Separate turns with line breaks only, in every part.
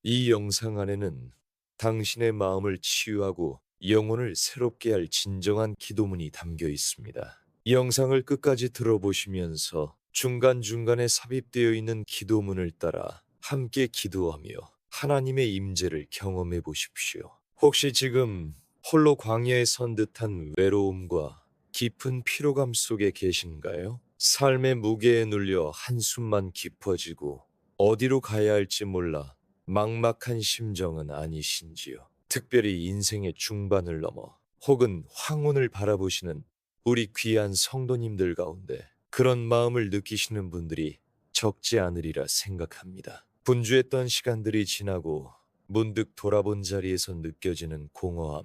이 영상 안에는 당신의 마음을 치유하고 영혼을 새롭게 할 진정한 기도문이 담겨 있습니다. 영상을 끝까지 들어보시면서 중간중간에 삽입되어 있는 기도문을 따라 함께 기도하며 하나님의 임재를 경험해 보십시오. 혹시 지금 홀로 광야에 선 듯한 외로움과 깊은 피로감 속에 계신가요? 삶의 무게에 눌려 한숨만 깊어지고 어디로 가야 할지 몰라 막막한 심정은 아니신지요? 특별히 인생의 중반을 넘어 혹은 황혼을 바라보시는 우리 귀한 성도님들 가운데 그런 마음을 느끼시는 분들이 적지 않으리라 생각합니다. 분주했던 시간들이 지나고 문득 돌아본 자리에서 느껴지는 공허함,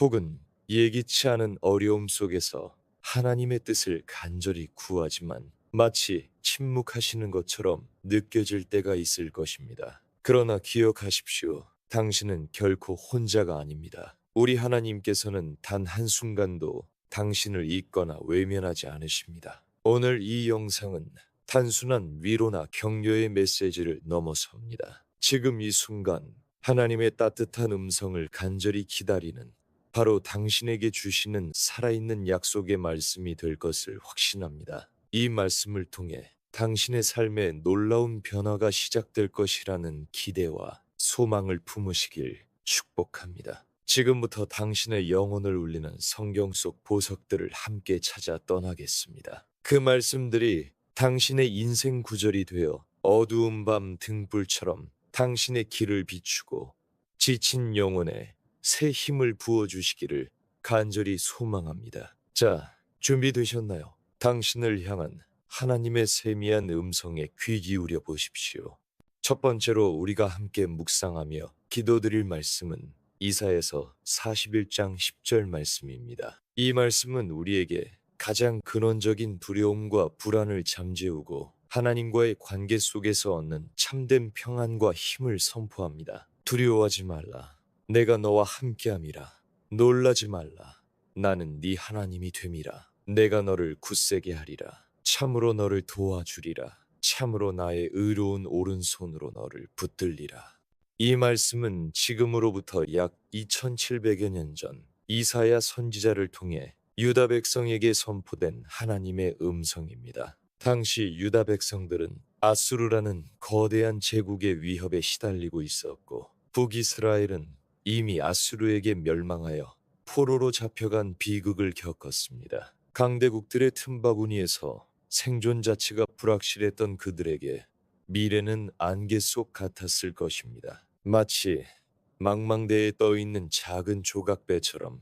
혹은 예기치 않은 어려움 속에서 하나님의 뜻을 간절히 구하지만 마치 침묵하시는 것처럼 느껴질 때가 있을 것입니다. 그러나 기억하십시오. 당신은 결코 혼자가 아닙니다. 우리 하나님께서는 단 한순간도 당신을 잊거나 외면하지 않으십니다. 오늘 이 영상은 단순한 위로나 격려의 메시지를 넘어섭니다. 지금 이 순간 하나님의 따뜻한 음성을 간절히 기다리는, 바로 당신에게 주시는 살아있는 약속의 말씀이 될 것을 확신합니다. 이 말씀을 통해 당신의 삶에 놀라운 변화가 시작될 것이라는 기대와 소망을 품으시길 축복합니다. 지금부터 당신의 영혼을 울리는 성경 속 보석들을 함께 찾아 떠나겠습니다. 그 말씀들이 당신의 인생 구절이 되어 어두운 밤 등불처럼 당신의 길을 비추고 지친 영혼에 새 힘을 부어주시기를 간절히 소망합니다. 자, 준비되셨나요? 당신을 향한 하나님의 세미한 음성에 귀 기울여 보십시오. 첫 번째로 우리가 함께 묵상하며 기도드릴 말씀은 이사야서 41장 10절 말씀입니다. 이 말씀은 우리에게 가장 근원적인 두려움과 불안을 잠재우고 하나님과의 관계 속에서 얻는 참된 평안과 힘을 선포합니다. 두려워하지 말라. 내가 너와 함께함이라. 놀라지 말라. 나는 네 하나님이 됨이라. 내가 너를 굳세게 하리라. 참으로 너를 도와주리라. 참으로 나의 의로운 오른손으로 너를 붙들리라. 이 말씀은 지금으로부터 약 2700여 년 전 이사야 선지자를 통해 유다 백성에게 선포된 하나님의 음성입니다. 당시 유다 백성들은 아수르라는 거대한 제국의 위협에 시달리고 있었고, 북이스라엘은 이미 아수르에게 멸망하여 포로로 잡혀간 비극을 겪었습니다. 강대국들의 틈바구니에서 생존 자체가 불확실했던 그들에게 미래는 안개 속 같았을 것입니다. 마치 망망대해에 떠있는 작은 조각배처럼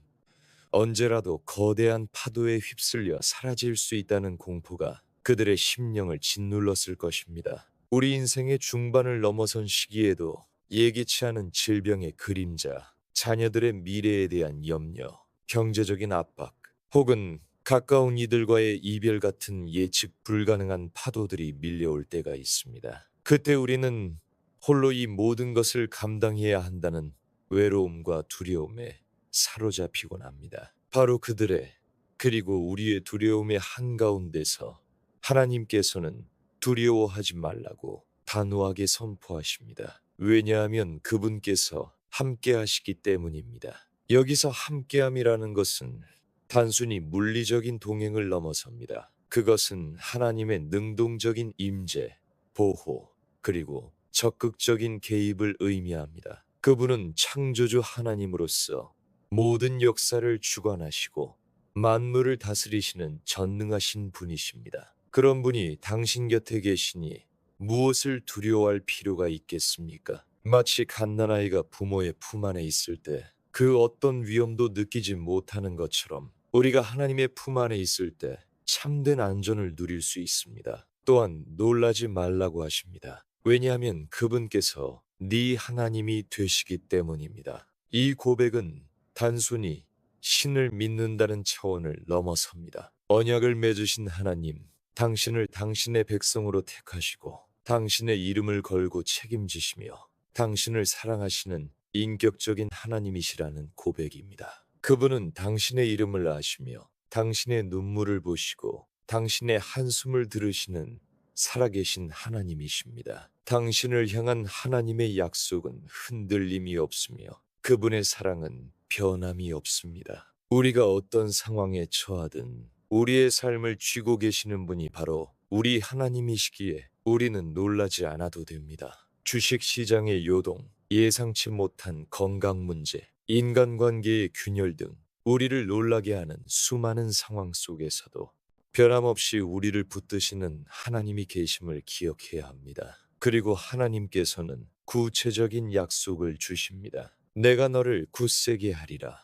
언제라도 거대한 파도에 휩쓸려 사라질 수 있다는 공포가 그들의 심령을 짓눌렀을 것입니다. 우리 인생의 중반을 넘어선 시기에도 예기치 않은 질병의 그림자, 자녀들의 미래에 대한 염려, 경제적인 압박, 혹은 가까운 이들과의 이별 같은 예측 불가능한 파도들이 밀려올 때가 있습니다. 그때 우리는 홀로 이 모든 것을 감당해야 한다는 외로움과 두려움에 사로잡히곤 합니다. 바로 그들의, 그리고 우리의 두려움의 한가운데서 하나님께서는 두려워하지 말라고 단호하게 선포하십니다. 왜냐하면 그분께서 함께 하시기 때문입니다. 여기서 함께함이라는 것은 단순히 물리적인 동행을 넘어섭니다. 그것은 하나님의 능동적인 임재, 보호, 그리고 적극적인 개입을 의미합니다. 그분은 창조주 하나님으로서 모든 역사를 주관하시고 만물을 다스리시는 전능하신 분이십니다. 그런 분이 당신 곁에 계시니 무엇을 두려워할 필요가 있겠습니까? 마치 갓난아이가 부모의 품 안에 있을 때 그 어떤 위험도 느끼지 못하는 것처럼 우리가 하나님의 품 안에 있을 때 참된 안전을 누릴 수 있습니다. 또한 놀라지 말라고 하십니다. 왜냐하면 그분께서 네 하나님이 되시기 때문입니다. 이 고백은 단순히 신을 믿는다는 차원을 넘어섭니다. 언약을 맺으신 하나님, 당신을 당신의 백성으로 택하시고 당신의 이름을 걸고 책임지시며 당신을 사랑하시는 인격적인 하나님이시라는 고백입니다. 그분은 당신의 이름을 아시며 당신의 눈물을 보시고 당신의 한숨을 들으시는 살아계신 하나님이십니다. 당신을 향한 하나님의 약속은 흔들림이 없으며 그분의 사랑은 변함이 없습니다. 우리가 어떤 상황에 처하든 우리의 삶을 쥐고 계시는 분이 바로 우리 하나님이시기에 우리는 놀라지 않아도 됩니다. 주식시장의 요동, 예상치 못한 건강 문제, 인간관계의 균열 등 우리를 놀라게 하는 수많은 상황 속에서도 변함없이 우리를 붙드시는 하나님이 계심을 기억해야 합니다. 그리고 하나님께서는 구체적인 약속을 주십니다. 내가 너를 굳세게 하리라.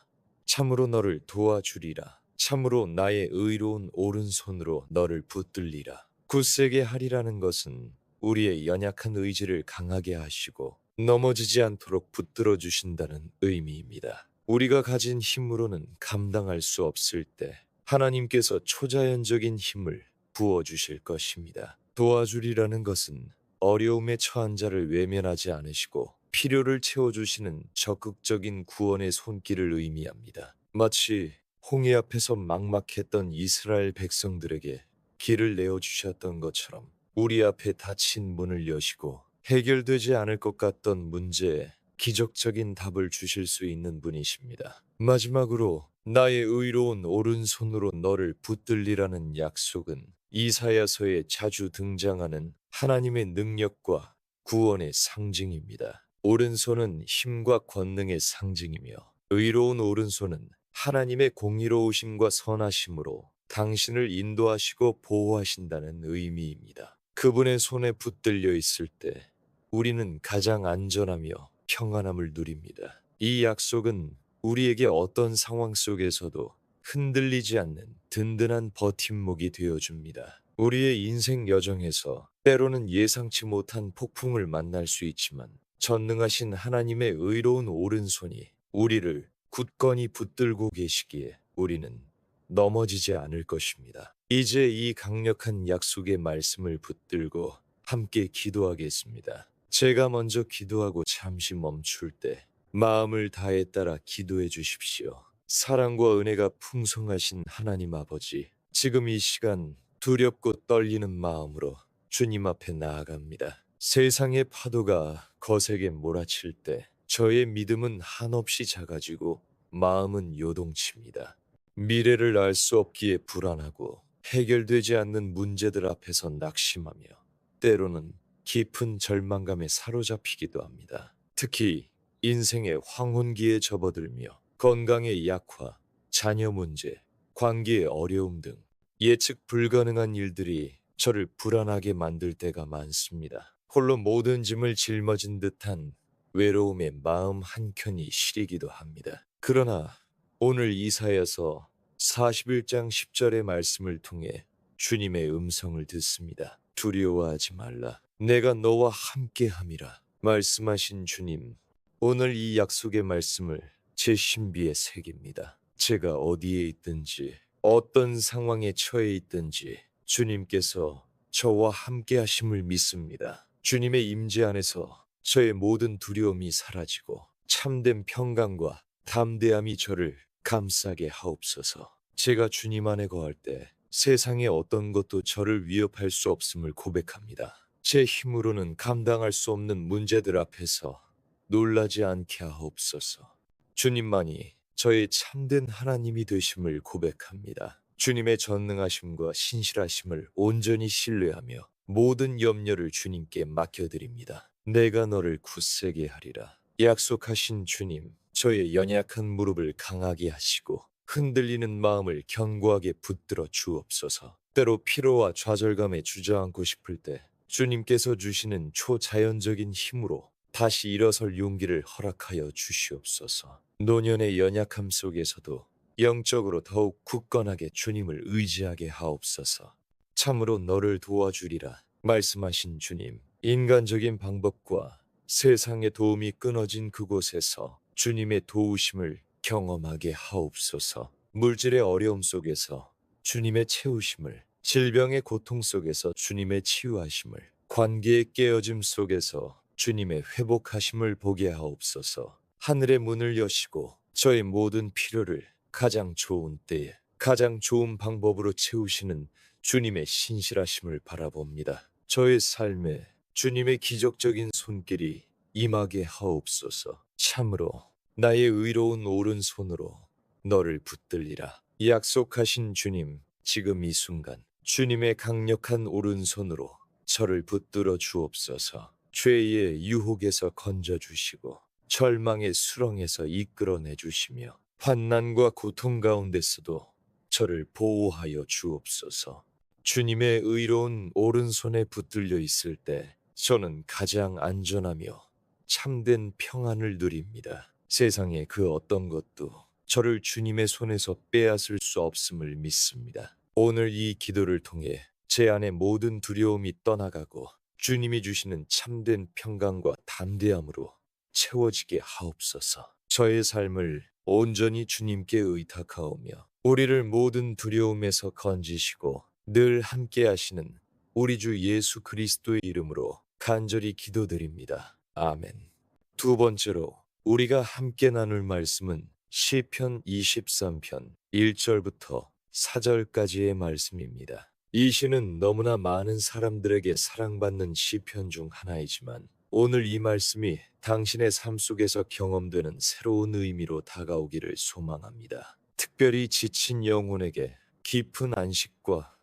참으로 너를 도와주리라. 참으로 나의 의로운 오른손으로 너를 붙들리라. 굳세게 하리라는 것은 우리의 연약한 의지를 강하게 하시고 넘어지지 않도록 붙들어 주신다는 의미입니다. 우리가 가진 힘으로는 감당할 수 없을 때 하나님께서 초자연적인 힘을 부어주실 것입니다. 도와주리라는 것은 어려움에 처한 자를 외면하지 않으시고 필요를 채워주시는 적극적인 구원의 손길을 의미합니다. 마치 홍해 앞에서 막막했던 이스라엘 백성들에게 길을 내어주셨던 것처럼 우리 앞에 닫힌 문을 여시고 해결되지 않을 것 같던 문제에 기적적인 답을 주실 수 있는 분이십니다. 마지막으로 나의 의로운 오른손으로 너를 붙들리라는 약속은 이사야서에 자주 등장하는 하나님의 능력과 구원의 상징입니다. 오른손은 힘과 권능의 상징이며 의로운 오른손은 하나님의 공의로우심과 선하심으로 당신을 인도하시고 보호하신다는 의미입니다. 그분의 손에 붙들려 있을 때 우리는 가장 안전하며 평안함을 누립니다. 이 약속은 우리에게 어떤 상황 속에서도 흔들리지 않는 든든한 버팀목이 되어줍니다. 우리의 인생 여정에서 때로는 예상치 못한 폭풍을 만날 수 있지만 전능하신 하나님의 의로운 오른손이 우리를 굳건히 붙들고 계시기에 우리는 넘어지지 않을 것입니다. 이제 이 강력한 약속의 말씀을 붙들고 함께 기도하겠습니다. 제가 먼저 기도하고 잠시 멈출 때 마음을 다해 따라 기도해 주십시오. 사랑과 은혜가 풍성하신 하나님 아버지, 지금 이 시간 두렵고 떨리는 마음으로 주님 앞에 나아갑니다. 세상의 파도가 거세게 몰아칠 때 저의 믿음은 한없이 작아지고 마음은 요동칩니다. 미래를 알 수 없기에 불안하고 해결되지 않는 문제들 앞에서 낙심하며 때로는 깊은 절망감에 사로잡히기도 합니다. 특히 인생의 황혼기에 접어들며 건강의 약화, 자녀 문제, 관계의 어려움 등 예측 불가능한 일들이 저를 불안하게 만들 때가 많습니다. 홀로 모든 짐을 짊어진 듯한 외로움에 마음 한켠이 시리기도 합니다. 그러나 오늘 이사야서 41장 10절의 말씀을 통해 주님의 음성을 듣습니다. 두려워하지 말라. 내가 너와 함께함이라. 말씀하신 주님, 오늘 이 약속의 말씀을 제 신비에 새깁니다. 제가 어디에 있든지 어떤 상황에 처해 있든지 주님께서 저와 함께 하심을 믿습니다. 주님의 임재 안에서 저의 모든 두려움이 사라지고 참된 평강과 담대함이 저를 감싸게 하옵소서. 제가 주님 안에 거할 때 세상의 어떤 것도 저를 위협할 수 없음을 고백합니다. 제 힘으로는 감당할 수 없는 문제들 앞에서 놀라지 않게 하옵소서. 주님만이 저의 참된 하나님이 되심을 고백합니다. 주님의 전능하심과 신실하심을 온전히 신뢰하며 모든 염려를 주님께 맡겨드립니다. 내가 너를 굳세게 하리라. 약속하신 주님, 저의 연약한 무릎을 강하게 하시고 흔들리는 마음을 견고하게 붙들어 주옵소서. 때로 피로와 좌절감에 주저앉고 싶을 때 주님께서 주시는 초자연적인 힘으로 다시 일어설 용기를 허락하여 주시옵소서. 노년의 연약함 속에서도 영적으로 더욱 굳건하게 주님을 의지하게 하옵소서. 참으로 너를 도와주리라 말씀하신 주님, 인간적인 방법과 세상의 도움이 끊어진 그곳에서 주님의 도우심을 경험하게 하옵소서. 물질의 어려움 속에서 주님의 채우심을, 질병의 고통 속에서 주님의 치유하심을, 관계의 깨어짐 속에서 주님의 회복하심을 보게 하옵소서. 하늘의 문을 여시고 저의 모든 필요를 가장 좋은 때에 가장 좋은 방법으로 채우시는 주님의 신실하심을 바라봅니다. 저의 삶에 주님의 기적적인 손길이 임하게 하옵소서. 참으로 나의 의로운 오른손으로 너를 붙들리라. 약속하신 주님, 지금 이 순간 주님의 강력한 오른손으로 저를 붙들어 주옵소서. 죄의 유혹에서 건져 주시고 절망의 수렁에서 이끌어내 주시며 환난과 고통 가운데서도 저를 보호하여 주옵소서. 주님의 의로운 오른손에 붙들려 있을 때 저는 가장 안전하며 참된 평안을 누립니다. 세상의 그 어떤 것도 저를 주님의 손에서 빼앗을 수 없음을 믿습니다. 오늘 이 기도를 통해 제 안의 모든 두려움이 떠나가고 주님이 주시는 참된 평강과 담대함으로 채워지게 하옵소서. 저의 삶을 온전히 주님께 의탁하오며 우리를 모든 두려움에서 건지시고 늘 함께 하시는 우리 주 예수 그리스도의 이름으로 간절히 기도드립니다. 아멘. 두 번째로 우리가 함께 나눌 말씀은 시편 23편 1절부터 4절까지의 말씀입니다. 이 시는 너무나 많은 사람들에게 사랑받는 시편 중 하나이지만 오늘 이 말씀이 당신의 삶 속에서 경험되는 새로운 의미로 다가오기를 소망합니다. 특별히 지친 영혼에게 깊은 안식과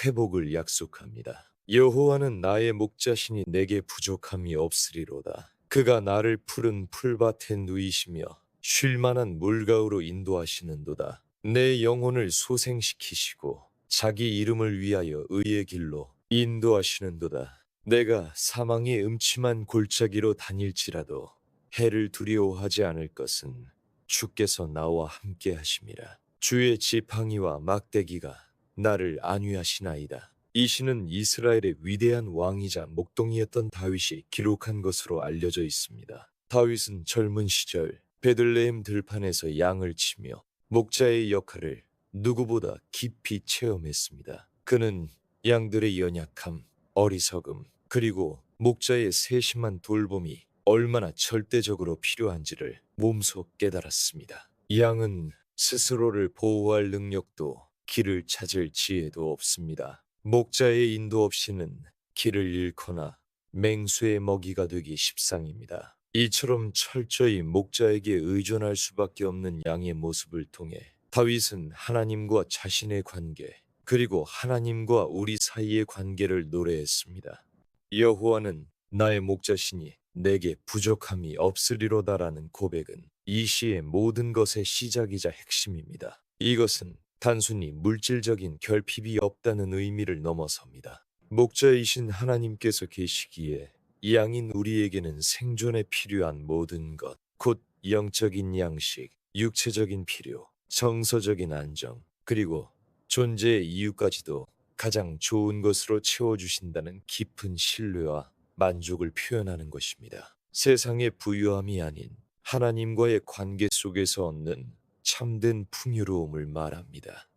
회복을 약속합니다. 여호와는 나의 목자시니 내게 부족함이 없으리로다. 그가 나를 푸른 풀밭에 누이시며 쉴만한 물가으로 인도하시는도다. 내 영혼을 소생시키시고 자기 이름을 위하여 의의 길로 인도하시는도다. 내가 사망의 음침한 골짜기로 다닐지라도 해를 두려워하지 않을 것은 주께서 나와 함께 하심이라. 주의 지팡이와 막대기가 나를 안위하시나이다. 이 시는 이스라엘의 위대한 왕이자 목동이었던 다윗이 기록한 것으로 알려져 있습니다. 다윗은 젊은 시절 베들레헴 들판에서 양을 치며 목자의 역할을 누구보다 깊이 체험했습니다. 그는 양들의 연약함, 어리석음, 그리고 목자의 세심한 돌봄이 얼마나 절대적으로 필요한지를 몸소 깨달았습니다. 양은 스스로를 보호할 능력도 길을 찾을 지혜도 없습니다. 목자의 인도 없이는 길을 잃거나 맹수의 먹이가 되기 십상입니다. 이처럼 철저히 목자에게 의존할 수밖에 없는 양의 모습을 통해 다윗은 하나님과 자신의 관계, 그리고 하나님과 우리 사이의 관계를 노래했습니다. 여호와는 나의 목자시니 내게 부족함이 없으리로다라는 고백은 이 시의 모든 것의 시작이자 핵심입니다. 이것은 단순히 물질적인 결핍이 없다는 의미를 넘어섭니다. 목자이신 하나님께서 계시기에 양인 우리에게는 생존에 필요한 모든 것, 곧 영적인 양식, 육체적인 필요, 정서적인 안정, 그리고 존재의 이유까지도 가장 좋은 것으로 채워주신다는 깊은 신뢰와 만족을 표현하는 것입니다. 세상의 부유함이 아닌 하나님과의 관계 속에서 얻는 참된 풍요로움을 말합니다.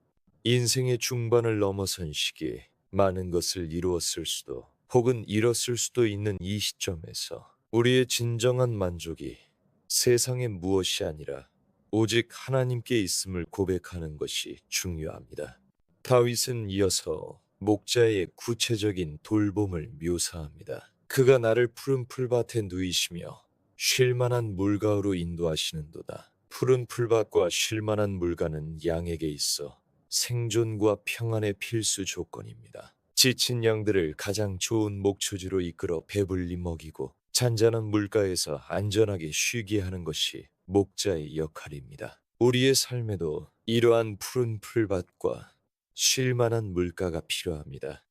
인생의 중반을 넘어선 시기에 많은 것을 이루었을 수도 혹은 잃었을 수도 있는 이 시점에서 우리의 진정한 만족이 세상의 무엇이 아니라 오직 하나님께 있음을 고백하는 것이 중요합니다. 다윗은 이어서 목자의 구체적인 돌봄을 묘사합니다. 그가 나를 푸른 풀밭에 누이시며 쉴만한 물가으로 인도하시는도다. 푸른 풀밭과 쉴만한 물가는 양에게 있어 생존과 평안의 필수 조건입니다. 지친 양들을 가장 좋은 목초지로 이끌어 배불리 먹이고 잔잔한 물가에서 안전하게 쉬게 하는 것이 목자의 역할입니다. 우리의 삶에도 이러한 푸른 풀밭과 쉴만한 물가가 필요합니다.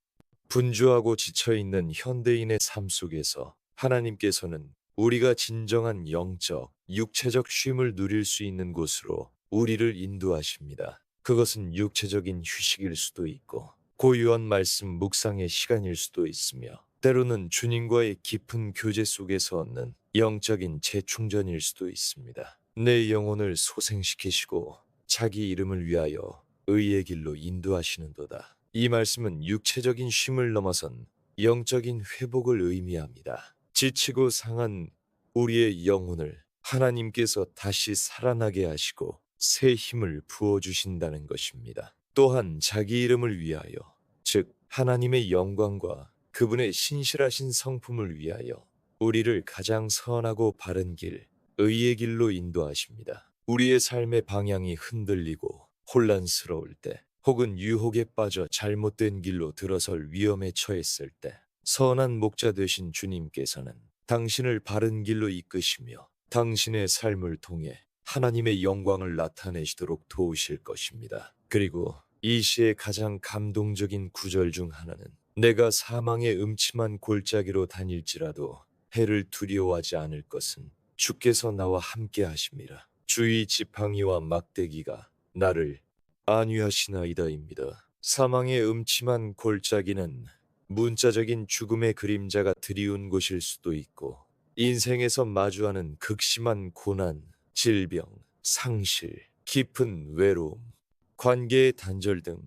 분주하고 지쳐있는 현대인의 삶 속에서 하나님께서는 우리가 진정한 영적, 육체적 쉼을 누릴 수 있는 곳으로 우리를 인도하십니다. 그것은 육체적인 휴식일 수도 있고 고유한 말씀 묵상의 시간일 수도 있으며 때로는 주님과의 깊은 교제 속에서 얻는 영적인 재충전일 수도 있습니다. 내 영혼을 소생시키시고 자기 이름을 위하여 의의 길로 인도하시는도다. 이 말씀은 육체적인 쉼을 넘어선 영적인 회복을 의미합니다. 지치고 상한 우리의 영혼을 하나님께서 다시 살아나게 하시고 새 힘을 부어주신다는 것입니다. 또한 자기 이름을 위하여, 즉 하나님의 영광과 그분의 신실하신 성품을 위하여 우리를 가장 선하고 바른 길, 의의 길로 인도하십니다. 우리의 삶의 방향이 흔들리고 혼란스러울 때, 혹은 유혹에 빠져 잘못된 길로 들어설 위험에 처했을 때, 선한 목자 되신 주님께서는 당신을 바른 길로 이끄시며 당신의 삶을 통해 하나님의 영광을 나타내시도록 도우실 것입니다. 그리고 이 시의 가장 감동적인 구절 중 하나는, 내가 사망의 음침한 골짜기로 다닐지라도 해를 두려워하지 않을 것은 주께서 나와 함께 하심이라. 주의 지팡이와 막대기가 나를 안위하시나이다입니다. 사망의 음침한 골짜기는 문자적인 죽음의 그림자가 드리운 곳일 수도 있고, 인생에서 마주하는 극심한 고난, 질병, 상실, 깊은 외로움, 관계의 단절 등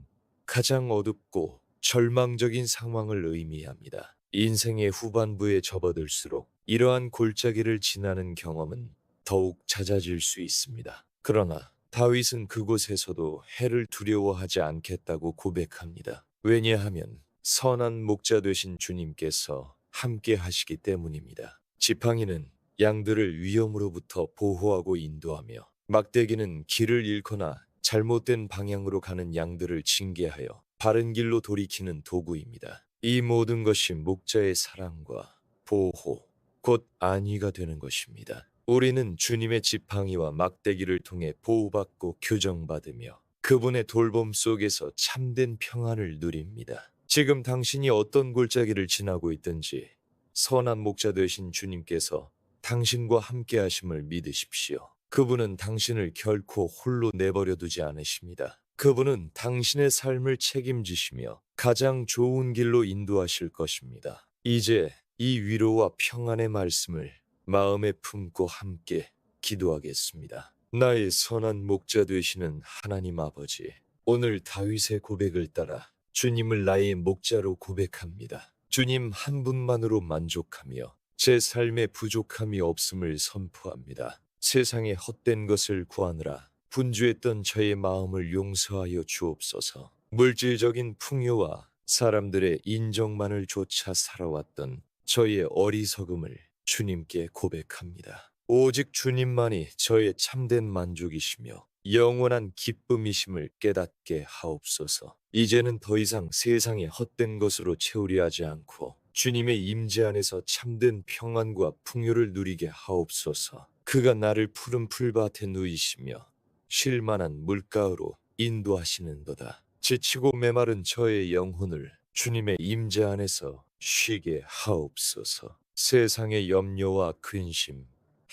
가장 어둡고 절망적인 상황을 의미합니다. 인생의 후반부에 접어들수록 이러한 골짜기를 지나는 경험은 더욱 잦아질 수 있습니다. 그러나 다윗은 그곳에서도 해를 두려워하지 않겠다고 고백합니다. 왜냐하면 선한 목자 되신 주님께서 함께 하시기 때문입니다. 지팡이는 양들을 위험으로부터 보호하고 인도하며, 막대기는 길을 잃거나 잘못된 방향으로 가는 양들을 징계하여 바른 길로 돌이키는 도구입니다. 이 모든 것이 목자의 사랑과 보호, 곧 안위가 되는 것입니다. 우리는 주님의 지팡이와 막대기를 통해 보호받고 교정받으며 그분의 돌봄 속에서 참된 평안을 누립니다. 지금 당신이 어떤 골짜기를 지나고 있든지 선한 목자 되신 주님께서 당신과 함께 하심을 믿으십시오. 그분은 당신을 결코 홀로 내버려 두지 않으십니다. 그분은 당신의 삶을 책임지시며 가장 좋은 길로 인도하실 것입니다. 이제 이 위로와 평안의 말씀을 마음에 품고 함께 기도하겠습니다. 나의 선한 목자 되시는 하나님 아버지, 오늘 다윗의 고백을 따라 주님을 나의 목자로 고백합니다. 주님 한 분만으로 만족하며 제 삶에 부족함이 없음을 선포합니다. 세상의 헛된 것을 구하느라 분주했던 저의 마음을 용서하여 주옵소서. 물질적인 풍요와 사람들의 인정만을 쫓아 살아왔던 저의 어리석음을 주님께 고백합니다. 오직 주님만이 저의 참된 만족이시며 영원한 기쁨이심을 깨닫게 하옵소서. 이제는 더 이상 세상의 헛된 것으로 채우려 하지 않고 주님의 임재 안에서 참된 평안과 풍요를 누리게 하옵소서. 그가 나를 푸른 풀밭에 누이시며 쉴만한 물가로 인도하시는도다. 지치고 메마른 저의 영혼을 주님의 임재 안에서 쉬게 하옵소서. 세상의 염려와 근심,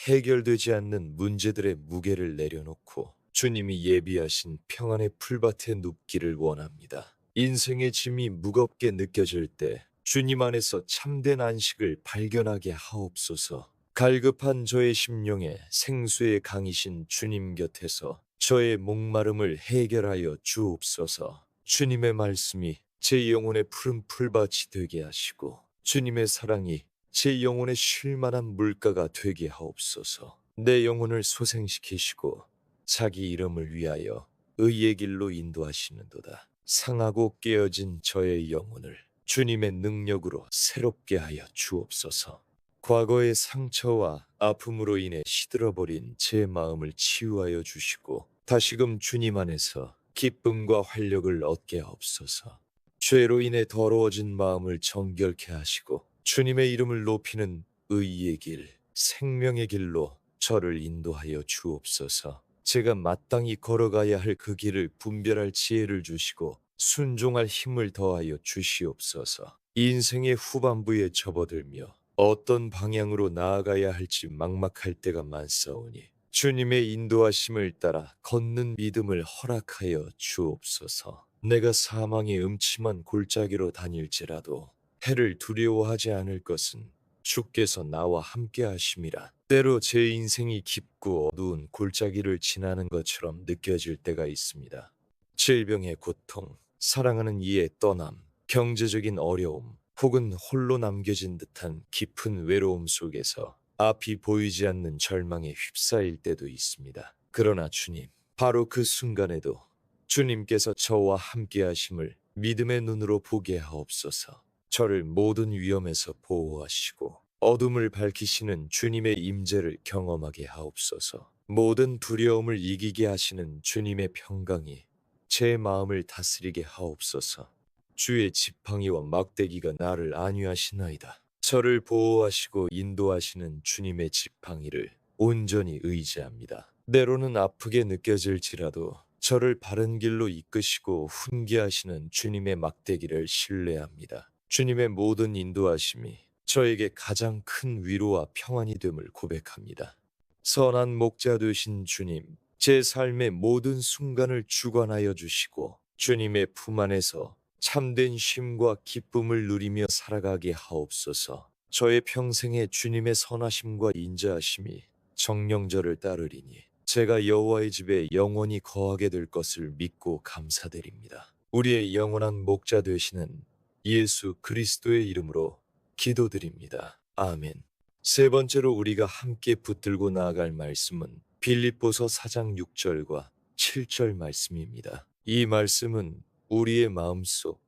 해결되지 않는 문제들의 무게를 내려놓고 주님이 예비하신 평안의 풀밭에 눕기를 원합니다. 인생의 짐이 무겁게 느껴질 때 주님 안에서 참된 안식을 발견하게 하옵소서. 갈급한 저의 심령에 생수의 강이신 주님 곁에서 저의 목마름을 해결하여 주옵소서. 주님의 말씀이 제 영혼의 푸른 풀밭이 되게 하시고 주님의 사랑이 제 영혼의 쉴만한 물가가 되게 하옵소서. 내 영혼을 소생시키시고 자기 이름을 위하여 의의 길로 인도하시는도다. 상하고 깨어진 저의 영혼을 주님의 능력으로 새롭게 하여 주옵소서. 과거의 상처와 아픔으로 인해 시들어버린 제 마음을 치유하여 주시고 다시금 주님 안에서 기쁨과 활력을 얻게 하옵소서. 죄로 인해 더러워진 마음을 정결케 하시고 주님의 이름을 높이는 의의 길, 생명의 길로 저를 인도하여 주옵소서. 제가 마땅히 걸어가야 할 그 길을 분별할 지혜를 주시고 순종할 힘을 더하여 주시옵소서. 인생의 후반부에 접어들며 어떤 방향으로 나아가야 할지 막막할 때가 많사오니 주님의 인도하심을 따라 걷는 믿음을 허락하여 주옵소서. 내가 사망의 음침한 골짜기로 다닐지라도 해를 두려워하지 않을 것은 주께서 나와 함께 하심이라. 때로 제 인생이 깊고 어두운 골짜기를 지나는 것처럼 느껴질 때가 있습니다. 질병의 고통, 사랑하는 이의 떠남, 경제적인 어려움, 혹은 홀로 남겨진 듯한 깊은 외로움 속에서 앞이 보이지 않는 절망에 휩싸일 때도 있습니다. 그러나 주님, 바로 그 순간에도 주님께서 저와 함께 하심을 믿음의 눈으로 보게 하옵소서. 저를 모든 위험에서 보호하시고 어둠을 밝히시는 주님의 임재를 경험하게 하옵소서. 모든 두려움을 이기게 하시는 주님의 평강이 제 마음을 다스리게 하옵소서. 주의 지팡이와 막대기가 나를 안위하시나이다. 저를 보호하시고 인도하시는 주님의 지팡이를 온전히 의지합니다. 때로는 아프게 느껴질지라도 저를 바른 길로 이끄시고 훈계하시는 주님의 막대기를 신뢰합니다. 주님의 모든 인도하심이 저에게 가장 큰 위로와 평안이 됨을 고백합니다. 선한 목자 되신 주님, 제 삶의 모든 순간을 주관하여 주시고 주님의 품 안에서 참된 쉼과 기쁨을 누리며 살아가게 하옵소서. 저의 평생에 주님의 선하심과 인자하심이 정녕 저를 따르리니 제가 여호와의 집에 영원히 거하게 될 것을 믿고 감사드립니다. 우리의 영원한 목자 되시는 예수 그리스도의 이름으로 기도드립니다. 아멘. 세 번째로 우리가 함께 붙들고 나아갈 말씀은 빌립보서 4장 6절과 7절 말씀입니다. 이 말씀은 우리의 마음속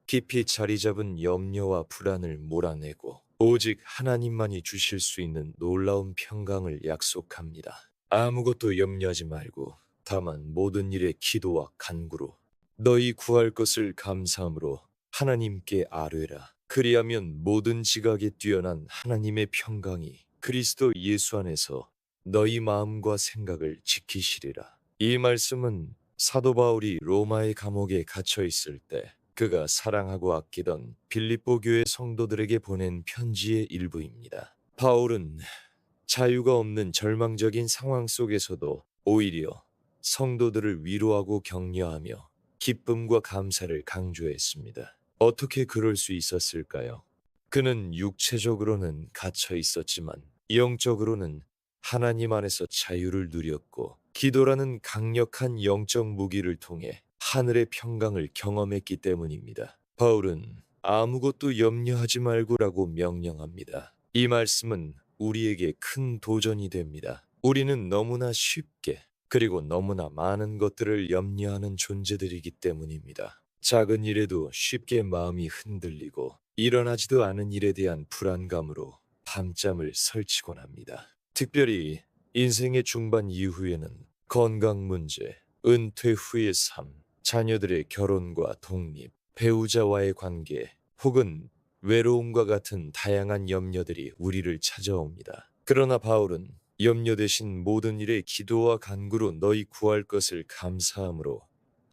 깊이 자리 잡은 염려와 불안을 몰아내고 오직 하나님만이 주실 수 있는 놀라운 평강을 약속합니다. 아무것도 염려하지 말고 다만 모든 일에 기도와 간구로 너희 구할 것을 감사함으로 하나님께 아뢰라. 그리하면 모든 지각에 뛰어난 하나님의 평강이 그리스도 예수 안에서 너희 마음과 생각을 지키시리라. 이 말씀은 사도 바울이 로마의 감옥에 갇혀 있을 때 그가 사랑하고 아끼던 빌립보 교회 성도들에게 보낸 편지의 일부입니다. 바울은 자유가 없는 절망적인 상황 속에서도 오히려 성도들을 위로하고 격려하며 기쁨과 감사를 강조했습니다. 어떻게 그럴 수 있었을까요? 그는 육체적으로는 갇혀 있었지만 영적으로는 하나님 안에서 자유를 누렸고 기도라는 강력한 영적 무기를 통해 하늘의 평강을 경험했기 때문입니다. 바울은 아무것도 염려하지 말고라고 명령합니다. 이 말씀은 우리에게 큰 도전이 됩니다. 우리는 너무나 쉽게 그리고 너무나 많은 것들을 염려하는 존재들이기 때문입니다. 작은 일에도 쉽게 마음이 흔들리고 일어나지도 않은 일에 대한 불안감으로 밤잠을 설치곤 합니다. 특별히 인생의 중반 이후에는 건강 문제, 은퇴 후의 삶, 자녀들의 결혼과 독립, 배우자와의 관계, 혹은 외로움과 같은 다양한 염려들이 우리를 찾아옵니다. 그러나 바울은 염려 대신 모든 일에 기도와 간구로 너희 구할 것을 감사함으로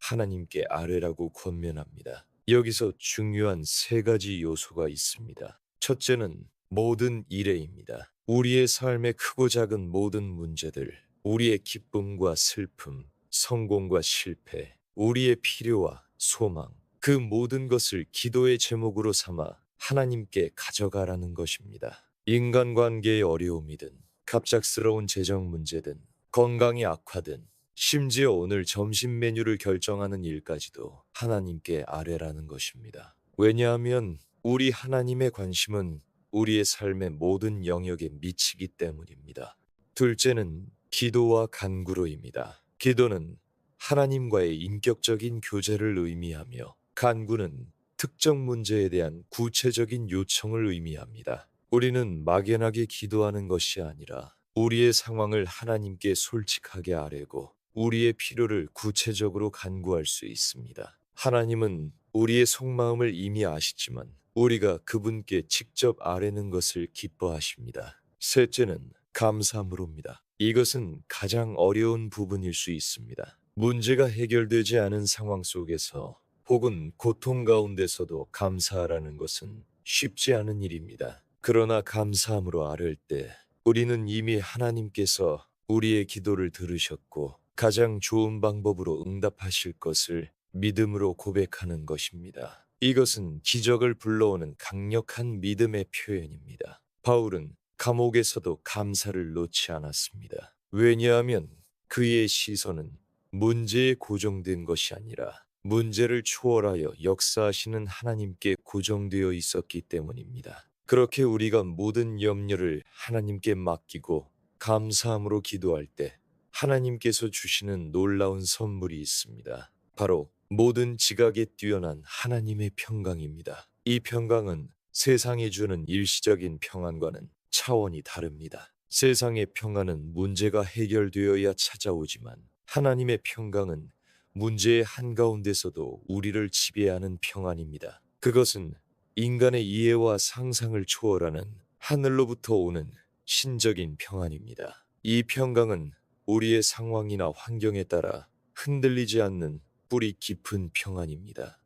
하나님께 아뢰라고 권면합니다. 여기서 중요한 세 가지 요소가 있습니다. 첫째는 모든 일에입니다. 우리의 삶의 크고 작은 모든 문제들, 우리의 기쁨과 슬픔, 성공과 실패, 우리의 필요와 소망, 그 모든 것을 기도의 제목으로 삼아 하나님께 가져가라는 것입니다. 인간관계의 어려움이든 갑작스러운 재정 문제든 건강이 악화든 심지어 오늘 점심 메뉴를 결정하는 일까지도 하나님께 아뢰라는 것입니다. 왜냐하면 우리 하나님의 관심은 우리의 삶의 모든 영역에 미치기 때문입니다. 둘째는 기도와 간구로입니다. 기도는 하나님과의 인격적인 교제를 의미하며 간구는 특정 문제에 대한 구체적인 요청을 의미합니다. 우리는 막연하게 기도하는 것이 아니라 우리의 상황을 하나님께 솔직하게 아뢰고 우리의 필요를 구체적으로 간구할 수 있습니다. 하나님은 우리의 속마음을 이미 아시지만 우리가 그분께 직접 아뢰는 것을 기뻐하십니다. 셋째는 감사함으로입니다. 이것은 가장 어려운 부분일 수 있습니다. 문제가 해결되지 않은 상황 속에서 혹은 고통 가운데서도 감사하라는 것은 쉽지 않은 일입니다. 그러나 감사함으로 아뢰을 때 우리는 이미 하나님께서 우리의 기도를 들으셨고 가장 좋은 방법으로 응답하실 것을 믿음으로 고백하는 것입니다. 이것은 기적을 불러오는 강력한 믿음의 표현입니다. 바울은 감옥에서도 감사를 놓지 않았습니다. 왜냐하면 그의 시선은 문제에 고정된 것이 아니라 문제를 초월하여 역사하시는 하나님께 고정되어 있었기 때문입니다. 그렇게 우리가 모든 염려를 하나님께 맡기고 감사함으로 기도할 때 하나님께서 주시는 놀라운 선물이 있습니다. 바로 모든 지각에 뛰어난 하나님의 평강입니다. 이 평강은 세상이 주는 일시적인 평안과는 차원이 다릅니다. 세상의 평안은 문제가 해결되어야 찾아오지만 하나님의 평강은 문제의 한가운데서도 우리를 지배하는 평안입니다. 그것은 인간의 이해와 상상을 초월하는 하늘로부터 오는 신적인 평안입니다. 이 평강은 우리의 상황이나 환경에 따라 흔들리지 않는 뿌리 깊은 평안입니다.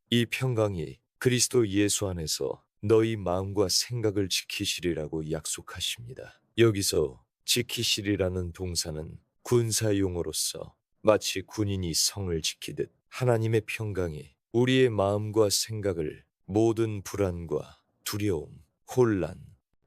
이 평강이 그리스도 예수 안에서 너희 마음과 생각을 지키시리라고 약속하십니다. 여기서 지키시리라는 동사는 군사용어로서 마치 군인이 성을 지키듯 하나님의 평강이 우리의 마음과 생각을 모든 불안과 두려움, 혼란,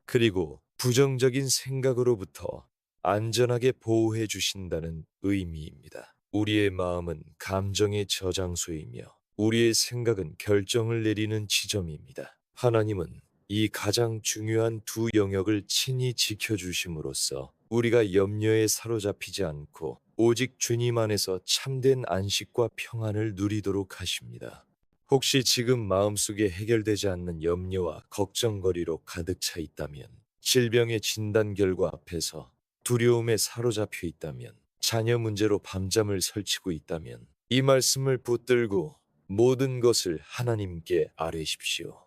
그리고 부정적인 생각으로부터 안전하게 보호해 주신다는 의미입니다. 우리의 마음은 감정의 저장소이며 우리의 생각은 결정을 내리는 지점입니다. 하나님은 이 가장 중요한 두 영역을 친히 지켜주심으로써 우리가 염려에 사로잡히지 않고 오직 주님 안에서 참된 안식과 평안을 누리도록 하십니다. 혹시 지금 마음속에 해결되지 않는 염려와 걱정거리로 가득 차 있다면, 질병의 진단 결과 앞에서 두려움에 사로잡혀 있다면, 자녀 문제로 밤잠을 설치고 있다면 이 말씀을 붙들고 모든 것을 하나님께 아뢰십시오.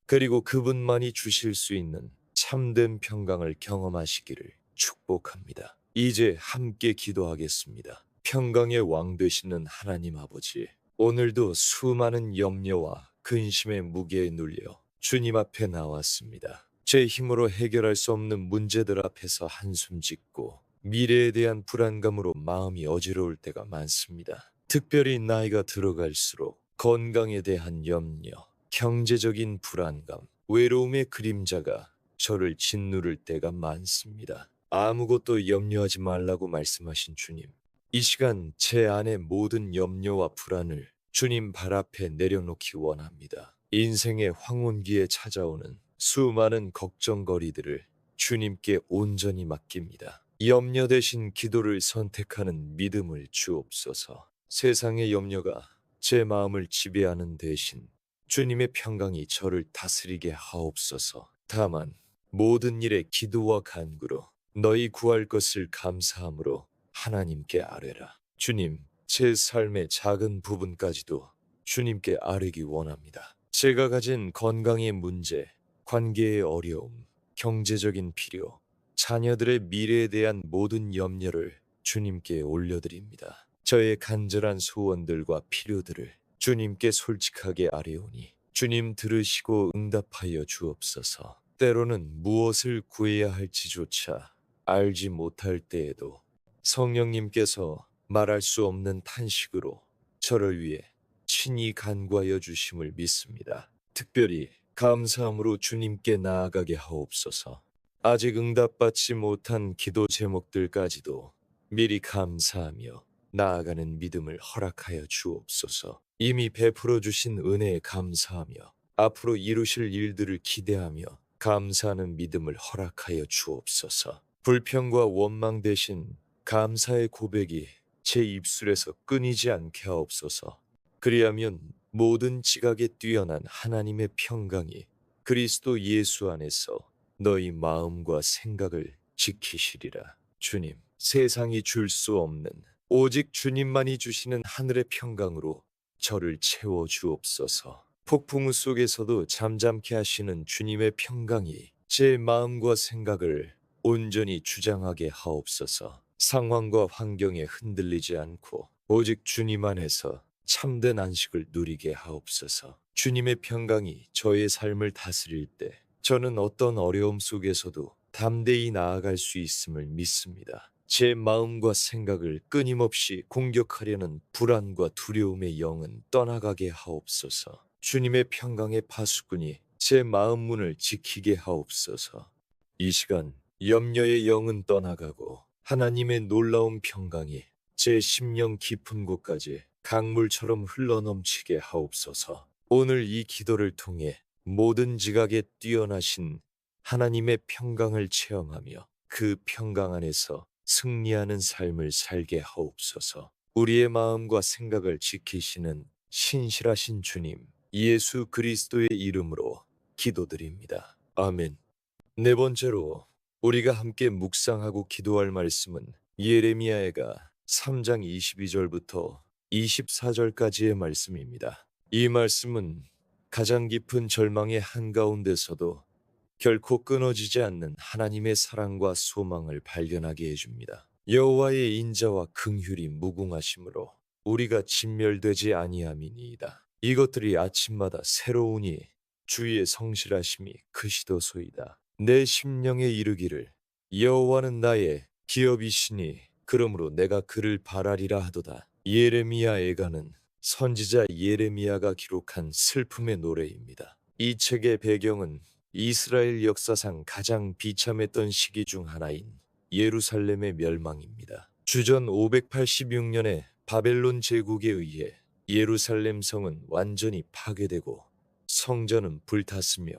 그리고 그분만이 주실 수 있는 참된 평강을 경험하시기를 축복합니다. 이제 함께 기도하겠습니다. 평강의 왕 되시는 하나님 아버지, 오늘도 수많은 염려와 근심의 무게에 눌려 주님 앞에 나왔습니다. 제 힘으로 해결할 수 없는 문제들 앞에서 한숨 짓고 미래에 대한 불안감으로 마음이 어지러울 때가 많습니다. 특별히 나이가 들어갈수록 건강에 대한 염려, 경제적인 불안감, 외로움의 그림자가 저를 짓누를 때가 많습니다. 아무것도 염려하지 말라고 말씀하신 주님, 이 시간 제 안의 모든 염려와 불안을 주님 발 앞에 내려놓기 원합니다. 인생의 황혼기에 찾아오는 수많은 걱정거리들을 주님께 온전히 맡깁니다. 염려 대신 기도를 선택하는 믿음을 주옵소서. 세상의 염려가 제 마음을 지배하는 대신 주님의 평강이 저를 다스리게 하옵소서. 다만 모든 일에 기도와 간구로 너희 구할 것을 감사함으로 하나님께 아뢰라. 주님, 제 삶의 작은 부분까지도 주님께 아뢰기 원합니다. 제가 가진 건강의 문제, 관계의 어려움, 경제적인 필요, 자녀들의 미래에 대한 모든 염려를 주님께 올려드립니다. 저의 간절한 소원들과 필요들을 주님께 솔직하게 아뢰오니 주님 들으시고 응답하여 주옵소서. 때로는 무엇을 구해야 할지조차 알지 못할 때에도 성령님께서 말할 수 없는 탄식으로 저를 위해 친히 간구하여 주심을 믿습니다. 특별히 감사함으로 주님께 나아가게 하옵소서. 아직 응답받지 못한 기도 제목들까지도 미리 감사하며 나아가는 믿음을 허락하여 주옵소서. 이미 베풀어 주신 은혜에 감사하며 앞으로 이루실 일들을 기대하며 감사하는 믿음을 허락하여 주옵소서. 불평과 원망 대신 감사의 고백이 제 입술에서 끊이지 않게 하옵소서. 그리하면 모든 지각에 뛰어난 하나님의 평강이 그리스도 예수 안에서 너희 마음과 생각을 지키시리라. 주님, 세상이 줄 수 없는 오직 주님만이 주시는 하늘의 평강으로 저를 채워 주옵소서. 폭풍 속에서도 잠잠케 하시는 주님의 평강이 제 마음과 생각을 온전히 주장하게 하옵소서. 상황과 환경에 흔들리지 않고 오직 주님 안에서 참된 안식을 누리게 하옵소서. 주님의 평강이 저의 삶을 다스릴 때 저는 어떤 어려움 속에서도 담대히 나아갈 수 있음을 믿습니다. 제 마음과 생각을 끊임없이 공격하려는 불안과 두려움의 영은 떠나가게 하옵소서. 주님의 평강의 파수꾼이 제 마음 문을 지키게 하옵소서. 이 시간 염려의 영은 떠나가고 하나님의 놀라운 평강이 제 심령 깊은 곳까지 강물처럼 흘러넘치게 하옵소서. 오늘 이 기도를 통해 모든 지각에 뛰어나신 하나님의 평강을 체험하며 그 평강 안에서 승리하는 삶을 살게 하옵소서. 우리의 마음과 생각을 지키시는 신실하신 주님, 예수 그리스도의 이름으로 기도드립니다. 아멘. 네 번째로 우리가 함께 묵상하고 기도할 말씀은 예레미야가 3장 22절부터 24절까지의 말씀입니다. 이 말씀은 가장 깊은 절망의 한가운데서도 결코 끊어지지 않는 하나님의 사랑과 소망을 발견하게 해줍니다. 여호와의 인자와 긍휼이 무궁하심으로 우리가 진멸되지 아니함이니이다. 이것들이 아침마다 새로우니 주의 성실하심이 크시도소이다. 내 심령에 이르기를 여호와는 나의 기업이시니 그러므로 내가 그를 바라리라 하도다. 예레미야 애가는 선지자 예레미야가 기록한 슬픔의 노래입니다. 이 책의 배경은 이스라엘 역사상 가장 비참했던 시기 중 하나인 예루살렘의 멸망입니다. 주전 586년에 바벨론 제국에 의해 예루살렘 성은 완전히 파괴되고 성전은 불탔으며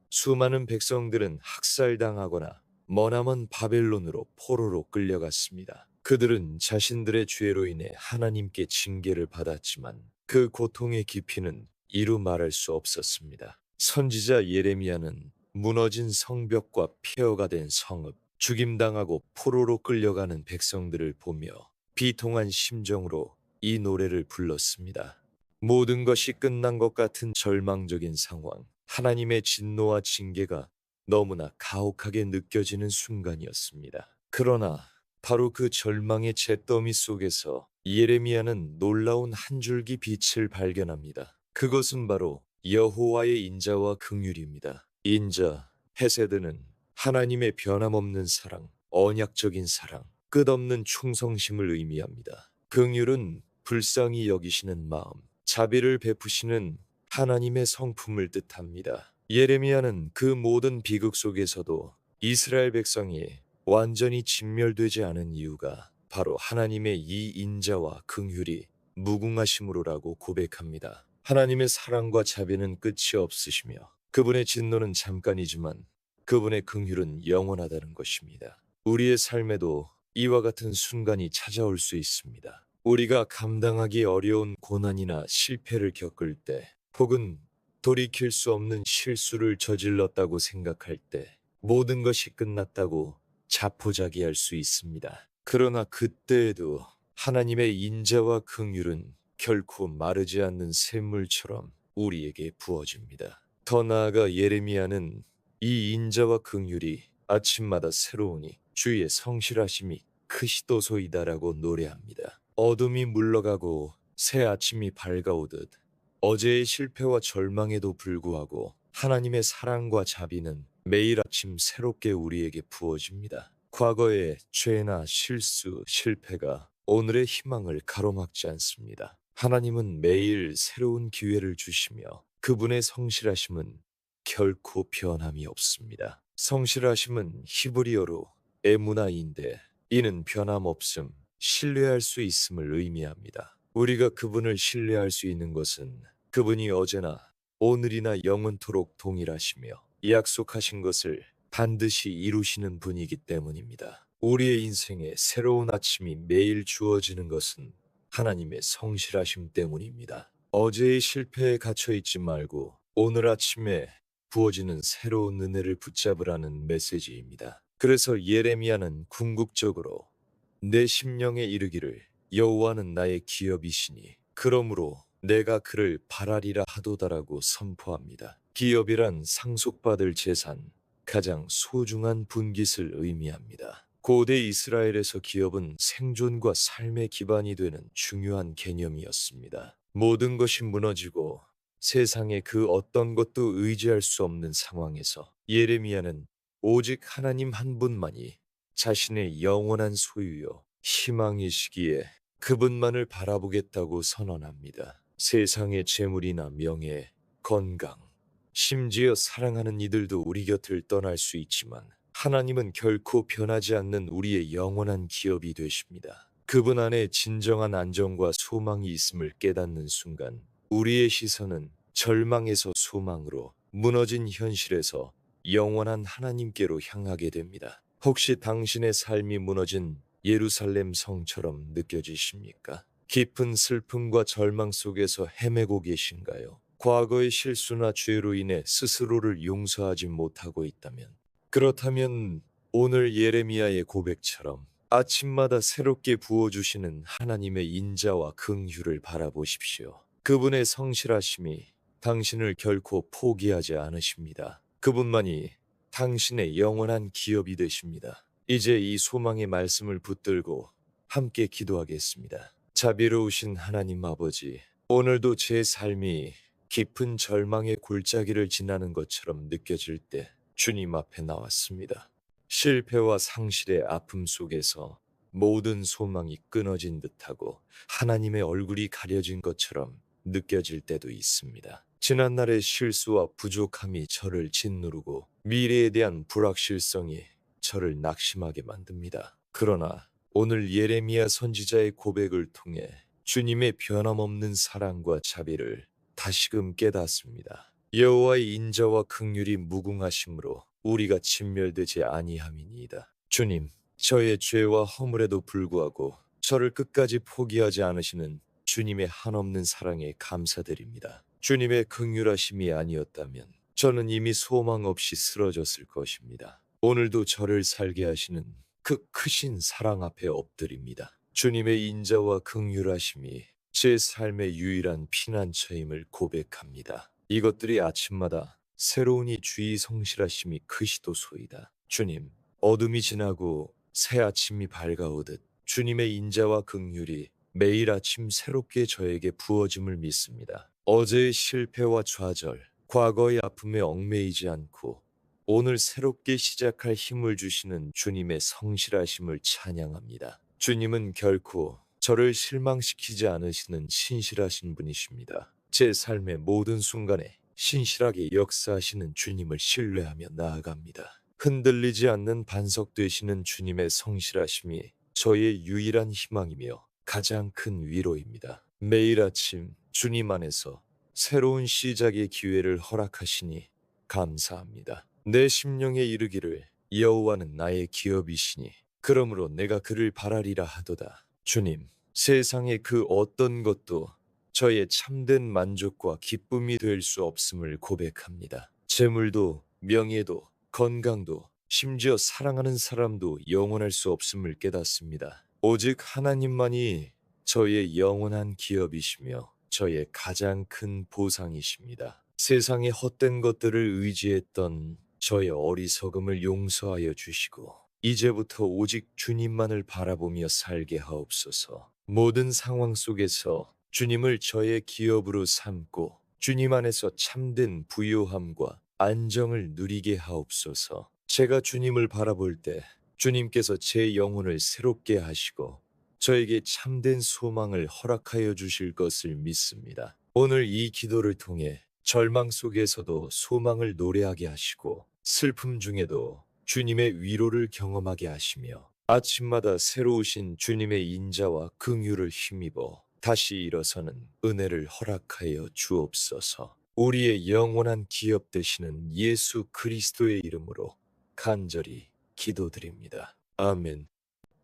수많은 백성들은 학살당하거나 머나먼 바벨론으로 포로로 끌려갔습니다. 그들은 자신들의 죄로 인해 하나님께 징계를 받았지만 그 고통의 깊이는 이루 말할 수 없었습니다. 선지자 예레미야는 무너진 성벽과 폐허가 된 성읍, 죽임당하고 포로로 끌려가는 백성들을 보며 비통한 심정으로 이 노래를 불렀습니다. 모든 것이 끝난 것 같은 절망적인 상황, 하나님의 진노와 징계가 너무나 가혹하게 느껴지는 순간이었습니다. 그러나 바로 그 절망의 잿더미 속에서 예레미야는 놀라운 한 줄기 빛을 발견합니다. 그것은 바로 여호와의 인자와 긍휼입니다. 인자, 헤세드는 하나님의 변함없는 사랑, 언약적인 사랑, 끝없는 충성심을 의미합니다. 긍휼은 불쌍히 여기시는 마음, 자비를 베푸시는 하나님의 성품을 뜻합니다. 예레미야는 그 모든 비극 속에서도 이스라엘 백성이 완전히 진멸되지 않은 이유가 바로 하나님의 이 인자와 긍휼이 무궁하심으로라고 고백합니다. 하나님의 사랑과 자비는 끝이 없으시며 그분의 진노는 잠깐이지만 그분의 긍휼은 영원하다는 것입니다. 우리의 삶에도 이와 같은 순간이 찾아올 수 있습니다. 우리가 감당하기 어려운 고난이나 실패를 겪을 때, 혹은 돌이킬 수 없는 실수를 저질렀다고 생각할 때, 모든 것이 끝났다고 자포자기할 수 있습니다. 그러나 그때에도 하나님의 인자와 긍휼은 결코 마르지 않는 샘물처럼 우리에게 부어집니다. 더 나아가 예레미야는 이 인자와 긍휼이 아침마다 새로우니 주의 성실하심이 크시도소이다라고 노래합니다. 어둠이 물러가고 새 아침이 밝아오듯 어제의 실패와 절망에도 불구하고 하나님의 사랑과 자비는 매일 아침 새롭게 우리에게 부어집니다. 과거의 죄나 실수, 실패가 오늘의 희망을 가로막지 않습니다. 하나님은 매일 새로운 기회를 주시며 그분의 성실하심은 결코 변함이 없습니다. 성실하심은 히브리어로 에무나인데 이는 변함없음, 신뢰할 수 있음을 의미합니다. 우리가 그분을 신뢰할 수 있는 것은 그분이 어제나 오늘이나 영원토록 동일하시며 약속하신 것을 반드시 이루시는 분이기 때문입니다. 우리의 인생에 새로운 아침이 매일 주어지는 것은 하나님의 성실하심 때문입니다. 어제의 실패에 갇혀 있지 말고 오늘 아침에 부어지는 새로운 은혜를 붙잡으라는 메시지입니다. 그래서 예레미야는 궁극적으로 내 심령에 이르기를 여호와는 나의 기업이시니 그러므로 내가 그를 바라리라 하도다라고 선포합니다. 기업이란 상속받을 재산, 가장 소중한 분깃을 의미합니다. 고대 이스라엘에서 기업은 생존과 삶의 기반이 되는 중요한 개념이었습니다. 모든 것이 무너지고 세상에 그 어떤 것도 의지할 수 없는 상황에서 예레미야는 오직 하나님 한 분만이 자신의 영원한 소유요 희망이시기에 그분만을 바라보겠다고 선언합니다. 세상의 재물이나 명예, 건강, 심지어 사랑하는 이들도 우리 곁을 떠날 수 있지만 하나님은 결코 변하지 않는 우리의 영원한 기업이 되십니다. 그분 안에 진정한 안정과 소망이 있음을 깨닫는 순간 우리의 시선은 절망에서 소망으로, 무너진 현실에서 영원한 하나님께로 향하게 됩니다. 혹시 당신의 삶이 무너진 예루살렘 성처럼 느껴지십니까? 깊은 슬픔과 절망 속에서 헤매고 계신가요? 과거의 실수나 죄로 인해 스스로를 용서하지 못하고 있다면, 그렇다면 오늘 예레미야의 고백처럼 아침마다 새롭게 부어주시는 하나님의 인자와 긍휼을 바라보십시오. 그분의 성실하심이 당신을 결코 포기하지 않으십니다. 그분만이 당신의 영원한 기업이 되십니다. 이제 이 소망의 말씀을 붙들고 함께 기도하겠습니다. 자비로우신 하나님 아버지, 오늘도 제 삶이 깊은 절망의 골짜기를 지나는 것처럼 느껴질 때 주님 앞에 나왔습니다. 실패와 상실의 아픔 속에서 모든 소망이 끊어진 듯하고 하나님의 얼굴이 가려진 것처럼 느껴질 때도 있습니다. 지난날의 실수와 부족함이 저를 짓누르고 미래에 대한 불확실성이 저를 낙심하게 만듭니다. 그러나 오늘 예레미야 선지자의 고백을 통해 주님의 변함없는 사랑과 자비를 다시금 깨닫습니다. 여호와의 인자와 긍휼이 무궁하심으로 우리가 진멸되지 아니함이니이다. 주님, 저의 죄와 허물에도 불구하고 저를 끝까지 포기하지 않으시는 주님의 한없는 사랑에 감사드립니다. 주님의 긍휼하심이 아니었다면 저는 이미 소망 없이 쓰러졌을 것입니다. 오늘도 저를 살게 하시는 그 크신 사랑 앞에 엎드립니다. 주님의 인자와 긍휼하심이 제 삶의 유일한 피난처임을 고백합니다. 이것들이 아침마다 새로우니 주의 성실하심이 크시도소이다. 주님, 어둠이 지나고 새 아침이 밝아오듯 주님의 인자와 긍휼이 매일 아침 새롭게 저에게 부어짐을 믿습니다. 어제의 실패와 좌절, 과거의 아픔에 얽매이지 않고 오늘 새롭게 시작할 힘을 주시는 주님의 성실하심을 찬양합니다. 주님은 결코 저를 실망시키지 않으시는 신실하신 분이십니다. 제 삶의 모든 순간에 신실하게 역사하시는 주님을 신뢰하며 나아갑니다. 흔들리지 않는 반석 되시는 주님의 성실하심이 저의 유일한 희망이며 가장 큰 위로입니다. 매일 아침 주님 안에서 새로운 시작의 기회를 허락하시니 감사합니다. 내 심령에 이르기를 여호와는 나의 기업이시니 그러므로 내가 그를 바라리라 하도다. 주님, 세상의 그 어떤 것도 저의 참된 만족과 기쁨이 될 수 없음을 고백합니다. 재물도 명예도 건강도 심지어 사랑하는 사람도 영원할 수 없음을 깨닫습니다. 오직 하나님만이 저의 영원한 기업이시며 저의 가장 큰 보상이십니다. 세상의 헛된 것들을 의지했던 저의 어리석음을 용서하여 주시고 이제부터 오직 주님만을 바라보며 살게 하옵소서. 모든 상황 속에서 주님을 저의 기업으로 삼고 주님 안에서 참된 부요함과 안정을 누리게 하옵소서. 제가 주님을 바라볼 때 주님께서 제 영혼을 새롭게 하시고 저에게 참된 소망을 허락하여 주실 것을 믿습니다. 오늘 이 기도를 통해 절망 속에서도 소망을 노래하게 하시고 슬픔 중에도 주님의 위로를 경험하게 하시며 아침마다 새로우신 주님의 인자와 긍휼을 힘입어 다시 일어서는 은혜를 허락하여 주옵소서. 우리의 영원한 기업 되시는 예수 그리스도의 이름으로 간절히 기도드립니다. 아멘.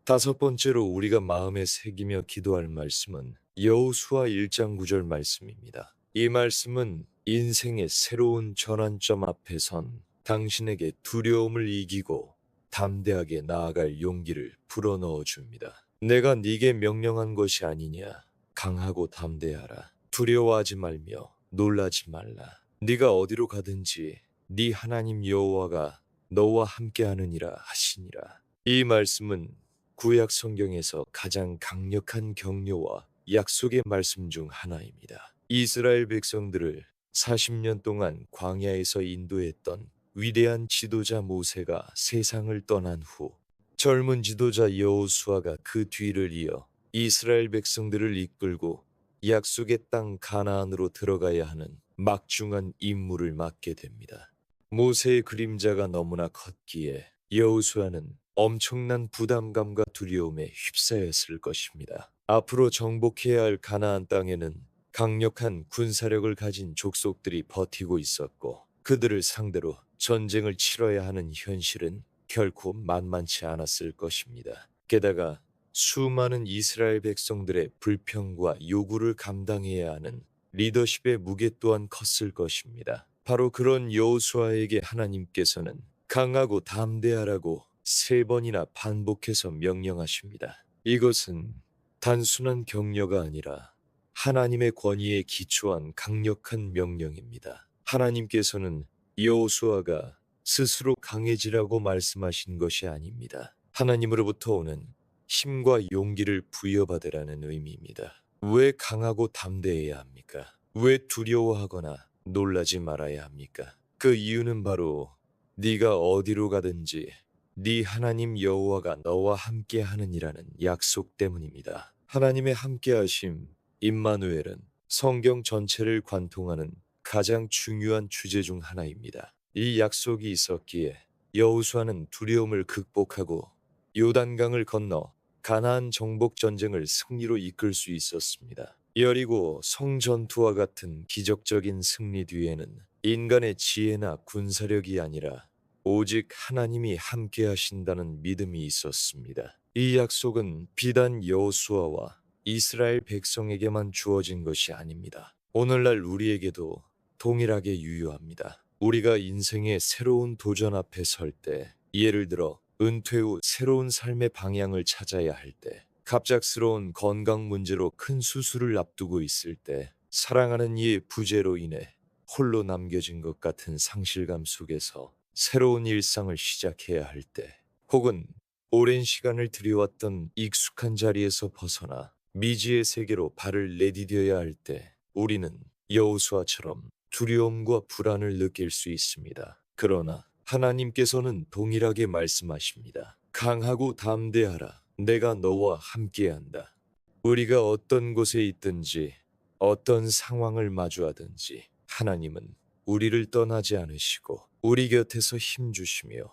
다섯 번째로 우리가 마음에 새기며 기도할 말씀은 여호수아 1장 9절 말씀입니다. 이 말씀은 인생의 새로운 전환점 앞에 선 당신에게 두려움을 이기고 담대하게 나아갈 용기를 불어넣어 줍니다. 내가 네게 명령한 것이 아니냐. 강하고 담대하라. 두려워하지 말며 놀라지 말라. 네가 어디로 가든지 네 하나님 여호와가 너와 함께하느니라 하시니라. 이 말씀은 구약 성경에서 가장 강력한 격려와 약속의 말씀 중 하나입니다. 이스라엘 백성들을 40년 동안 광야에서 인도했던 위대한 지도자 모세가 세상을 떠난 후 젊은 지도자 여호수아가 그 뒤를 이어 이스라엘 백성들을 이끌고 약속의 땅 가나안으로 들어가야 하는 막중한 임무를 맡게 됩니다. 모세의 그림자가 너무나 컸기에 여호수아는 엄청난 부담감과 두려움에 휩싸였을 것입니다. 앞으로 정복해야 할 가나안 땅에는 강력한 군사력을 가진 족속들이 버티고 있었고 그들을 상대로 전쟁을 치러야 하는 현실은 결코 만만치 않았을 것입니다. 게다가 수많은 이스라엘 백성들의 불평과 요구를 감당해야 하는 리더십의 무게 또한 컸을 것입니다. 바로 그런 여호수아에게 하나님께서는 강하고 담대하라고 3번이나 반복해서 명령하십니다. 이것은 단순한 격려가 아니라 하나님의 권위에 기초한 강력한 명령입니다. 하나님께서는 여호수아가 스스로 강해지라고 말씀하신 것이 아닙니다. 하나님으로부터 오는 힘과 용기를 부여받으라는 의미입니다. 왜 강하고 담대해야 합니까? 왜 두려워하거나 놀라지 말아야 합니까? 그 이유는 바로 네가 어디로 가든지 네 하나님 여호와가 너와 함께 하느니라는 약속 때문입니다. 하나님의 함께하심 임마누엘은 성경 전체를 관통하는 가장 중요한 주제 중 하나입니다. 이 약속이 있었기에 여호수아는 두려움을 극복하고 요단강을 건너 가나안 정복 전쟁을 승리로 이끌 수 있었습니다. 여리고 성전투와 같은 기적적인 승리 뒤에는 인간의 지혜나 군사력이 아니라 오직 하나님이 함께 하신다는 믿음이 있었습니다. 이 약속은 비단 여호수아와 이스라엘 백성에게만 주어진 것이 아닙니다. 오늘날 우리에게도 동일하게 유효합니다. 우리가 인생의 새로운 도전 앞에 설 때, 예를 들어 은퇴 후 새로운 삶의 방향을 찾아야 할 때, 갑작스러운 건강 문제로 큰 수술을 앞두고 있을 때, 사랑하는 이의 부재로 인해 홀로 남겨진 것 같은 상실감 속에서 새로운 일상을 시작해야 할 때, 혹은 오랜 시간을 들여왔던 익숙한 자리에서 벗어나 미지의 세계로 발을 내디뎌야 할 때, 우리는 여호수아처럼 두려움과 불안을 느낄 수 있습니다. 그러나 하나님께서는 동일하게 말씀하십니다. 강하고 담대하라. 내가 너와 함께한다. 우리가 어떤 곳에 있든지 어떤 상황을 마주하든지 하나님은 우리를 떠나지 않으시고 우리 곁에서 힘주시며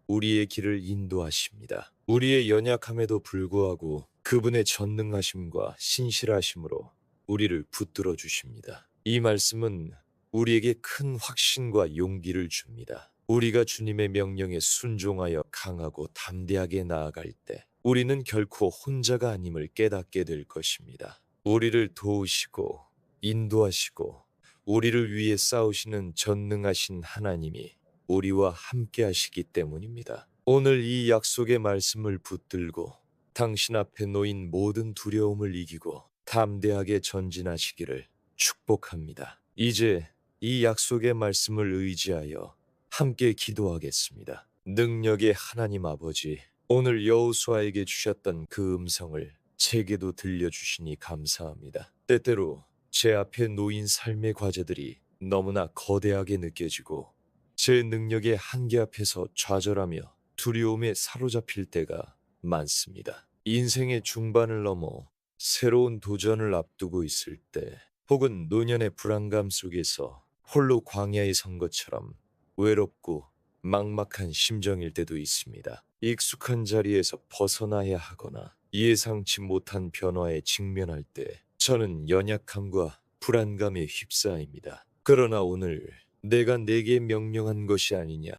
우리의 길을 인도하십니다. 우리의 연약함에도 불구하고 그분의 전능하심과 신실하심으로 우리를 붙들어 주십니다. 이 말씀은 우리에게 큰 확신과 용기를 줍니다. 우리가 주님의 명령에 순종하여 강하고 담대하게 나아갈 때 우리는 결코 혼자가 아님을 깨닫게 될 것입니다. 우리를 도우시고 인도하시고 우리를 위해 싸우시는 전능하신 하나님이 우리와 함께 하시기 때문입니다. 오늘 이 약속의 말씀을 붙들고 당신 앞에 놓인 모든 두려움을 이기고 담대하게 전진하시기를 축복합니다. 이제 이 약속의 말씀을 의지하여 함께 기도하겠습니다. 능력의 하나님 아버지, 오늘 여호수아에게 주셨던 그 음성을 제게도 들려주시니 감사합니다. 때때로 제 앞에 놓인 삶의 과제들이 너무나 거대하게 느껴지고 제 능력의 한계 앞에서 좌절하며 두려움에 사로잡힐 때가 많습니다. 인생의 중반을 넘어 새로운 도전을 앞두고 있을 때 혹은 노년의 불안감 속에서 홀로 광야에 선 것처럼 외롭고 막막한 심정일 때도 있습니다. 익숙한 자리에서 벗어나야 하거나 예상치 못한 변화에 직면할 때 저는 연약함과 불안감에 휩싸입니다. 그러나 오늘 내가 내게 명령한 것이 아니냐,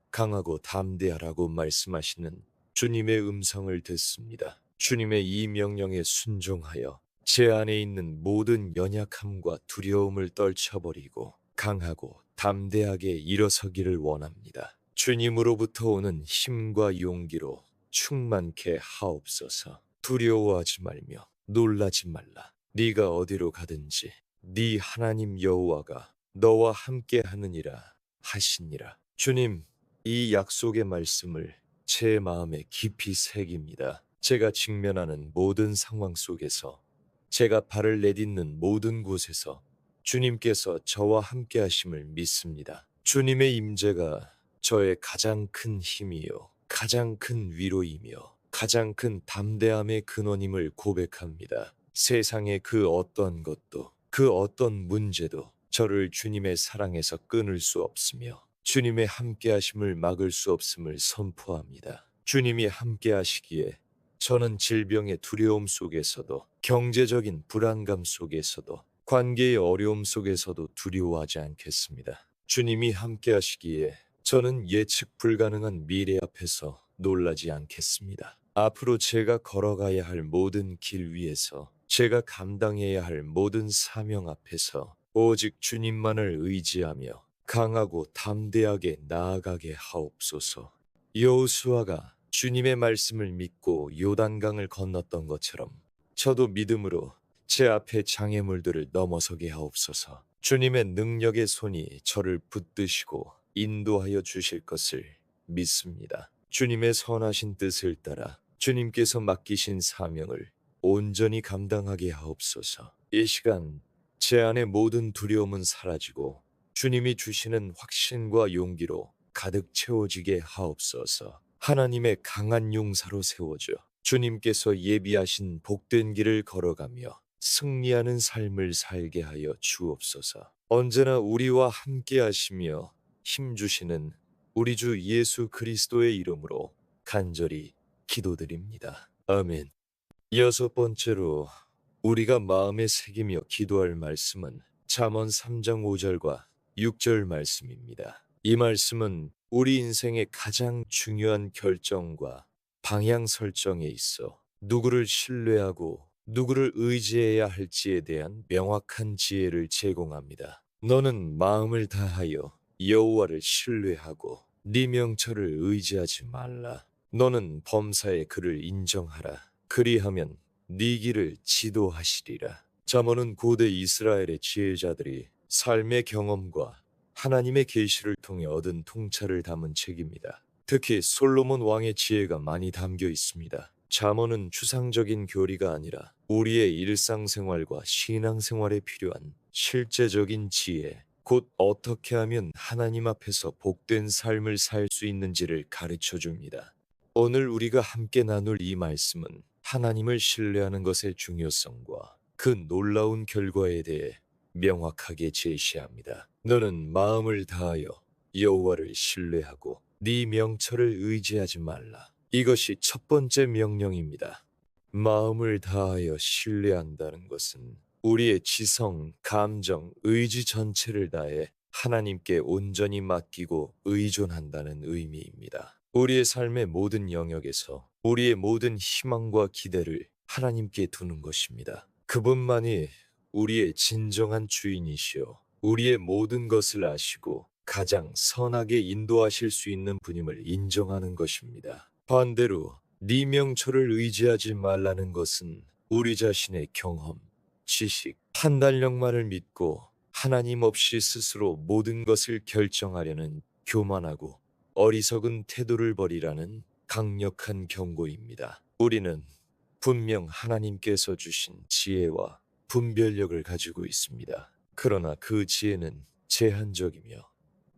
강하고 담대하라고 말씀하시는 주님의 음성을 듣습니다. 주님의 이 명령에 순종하여 제 안에 있는 모든 연약함과 두려움을 떨쳐버리고 강하고 담대하게 일어서기를 원합니다. 주님으로부터 오는 힘과 용기로 충만케 하옵소서. 두려워하지 말며 놀라지 말라. 네가 어디로 가든지 네 하나님 여호와가 너와 함께 하느니라 하시니라. 주님, 이 약속의 말씀을 제 마음에 깊이 새깁니다. 제가 직면하는 모든 상황 속에서, 제가 발을 내딛는 모든 곳에서 주님께서 저와 함께 하심을 믿습니다. 주님의 임재가 저의 가장 큰 힘이요, 가장 큰 위로이며 가장 큰 담대함의 근원임을 고백합니다. 세상의 그 어떤 것도, 그 어떤 문제도 저를 주님의 사랑에서 끊을 수 없으며 주님의 함께하심을 막을 수 없음을 선포합니다. 주님이 함께하시기에 저는 질병의 두려움 속에서도, 경제적인 불안감 속에서도, 관계의 어려움 속에서도 두려워하지 않겠습니다. 주님이 함께하시기에 저는 예측 불가능한 미래 앞에서 놀라지 않겠습니다. 앞으로 제가 걸어가야 할 모든 길 위에서 제가 감당해야 할 모든 사명 앞에서 오직 주님만을 의지하며 강하고 담대하게 나아가게 하옵소서. 여호수아가 주님의 말씀을 믿고 요단강을 건넜던 것처럼 저도 믿음으로 제 앞에 장애물들을 넘어서게 하옵소서. 주님의 능력의 손이 저를 붙드시고 인도하여 주실 것을 믿습니다. 주님의 선하신 뜻을 따라 주님께서 맡기신 사명을 온전히 감당하게 하옵소서. 이 시간 제 안의 모든 두려움은 사라지고 주님이 주시는 확신과 용기로 가득 채워지게 하옵소서. 하나님의 강한 용사로 세워져 주님께서 예비하신 복된 길을 걸어가며 승리하는 삶을 살게 하여 주옵소서. 언제나 우리와 함께 하시며 힘주시는 우리 주 예수 그리스도의 이름으로 간절히 기도드립니다. 아멘. 여섯 번째로 우리가 마음에 새기며 기도할 말씀은 잠언 3장 5절과 6절 말씀입니다. 이 말씀은 우리 인생의 가장 중요한 결정과 방향 설정에 있어 누구를 신뢰하고 누구를 의지해야 할지에 대한 명확한 지혜를 제공합니다. 너는 마음을 다하여 여호와를 신뢰하고 네 명철을 의지하지 말라. 너는 범사의 그를 인정하라. 그리하면 네 길을 지도하시리라. 잠언은 고대 이스라엘의 지혜자들이 삶의 경험과 하나님의 계시를 통해 얻은 통찰을 담은 책입니다. 특히 솔로몬 왕의 지혜가 많이 담겨 있습니다. 잠언은 추상적인 교리가 아니라 우리의 일상생활과 신앙생활에 필요한 실제적인 지혜, 곧 어떻게 하면 하나님 앞에서 복된 삶을 살 수 있는지를 가르쳐 줍니다. 오늘 우리가 함께 나눌 이 말씀은 하나님을 신뢰하는 것의 중요성과 그 놀라운 결과에 대해 명확하게 제시합니다. 너는 마음을 다하여 여호와를 신뢰하고 네 명철을 의지하지 말라. 이것이 첫 번째 명령입니다. 마음을 다하여 신뢰한다는 것은 우리의 지성, 감정, 의지 전체를 다해 하나님께 온전히 맡기고 의존한다는 의미입니다. 우리의 삶의 모든 영역에서 우리의 모든 희망과 기대를 하나님께 두는 것입니다. 그분만이 우리의 진정한 주인이시오. 우리의 모든 것을 아시고 가장 선하게 인도하실 수 있는 분임을 인정하는 것입니다. 반대로 네 명철을 의지하지 말라는 것은 우리 자신의 경험, 지식, 판단력만을 믿고 하나님 없이 스스로 모든 것을 결정하려는 교만하고 어리석은 태도를 버리라는 강력한 경고입니다. 우리는 분명 하나님께서 주신 지혜와 분별력을 가지고 있습니다. 그러나 그 지혜는 제한적이며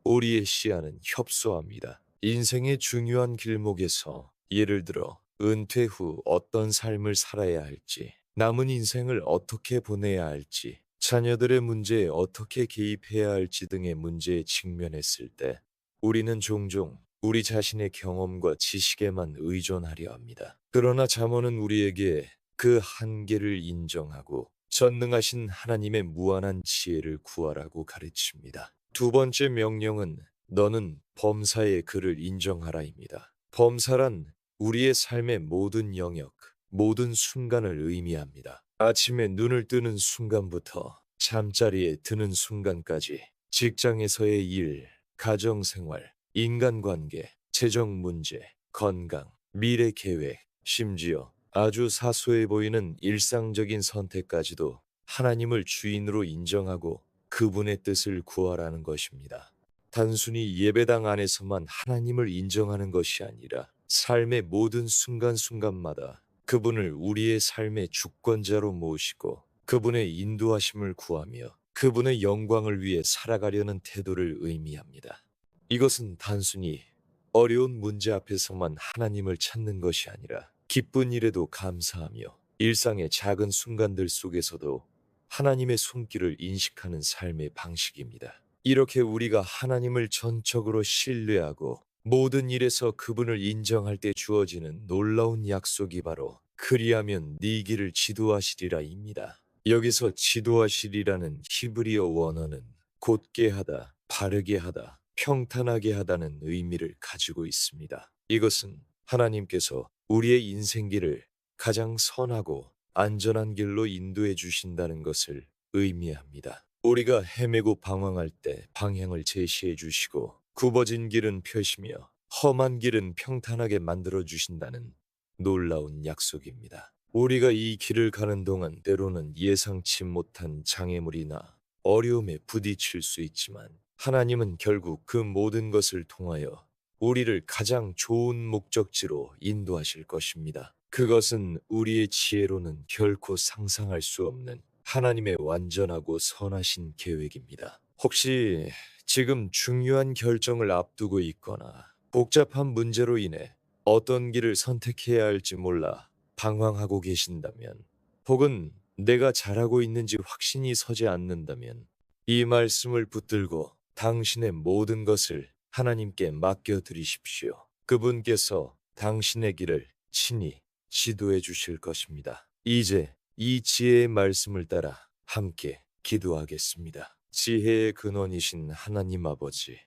우리의 시야는 협소합니다. 인생의 중요한 길목에서 예를 들어 은퇴 후 어떤 삶을 살아야 할지, 남은 인생을 어떻게 보내야 할지, 자녀들의 문제에 어떻게 개입해야 할지 등의 문제에 직면했을 때 우리는 종종 우리 자신의 경험과 지식에만 의존하려 합니다. 그러나 잠언은 우리에게 그 한계를 인정하고 전능하신 하나님의 무한한 지혜를 구하라고 가르칩니다. 두 번째 명령은 너는 범사의 그를 인정하라입니다. 범사란 우리의 삶의 모든 영역, 모든 순간을 의미합니다. 아침에 눈을 뜨는 순간부터 잠자리에 드는 순간까지 직장에서의 일, 가정생활, 인간관계, 재정 문제, 건강, 미래 계획, 심지어 아주 사소해 보이는 일상적인 선택까지도 하나님을 주인으로 인정하고 그분의 뜻을 구하라는 것입니다. 단순히 예배당 안에서만 하나님을 인정하는 것이 아니라 삶의 모든 순간순간마다 그분을 우리의 삶의 주권자로 모시고 그분의 인도하심을 구하며 그분의 영광을 위해 살아가려는 태도를 의미합니다. 이것은 단순히 어려운 문제 앞에서만 하나님을 찾는 것이 아니라 기쁜 일에도 감사하며 일상의 작은 순간들 속에서도 하나님의 손길을 인식하는 삶의 방식입니다. 이렇게 우리가 하나님을 전적으로 신뢰하고 모든 일에서 그분을 인정할 때 주어지는 놀라운 약속이 바로 그리하면 네 길을 지도하시리라입니다. 여기서 지도하시리라는 히브리어 원어는 곧게 하다, 바르게 하다, 평탄하게 하다는 의미를 가지고 있습니다. 이것은 하나님께서 우리의 인생길을 가장 선하고 안전한 길로 인도해 주신다는 것을 의미합니다. 우리가 헤매고 방황할 때 방향을 제시해 주시고 굽어진 길은 펴시며 험한 길은 평탄하게 만들어 주신다는 놀라운 약속입니다. 우리가 이 길을 가는 동안 때로는 예상치 못한 장애물이나 어려움에 부딪힐 수 있지만 하나님은 결국 그 모든 것을 통하여 우리를 가장 좋은 목적지로 인도하실 것입니다. 그것은 우리의 지혜로는 결코 상상할 수 없는 하나님의 완전하고 선하신 계획입니다. 혹시 지금 중요한 결정을 앞두고 있거나 복잡한 문제로 인해 어떤 길을 선택해야 할지 몰라 방황하고 계신다면, 혹은 내가 잘하고 있는지 확신이 서지 않는다면, 이 말씀을 붙들고 당신의 모든 것을 하나님께 맡겨드리십시오. 그분께서 당신의 길을 친히 지도해 주실 것입니다. 이제 이 지혜의 말씀을 따라 함께 기도하겠습니다. 지혜의 근원이신 하나님 아버지,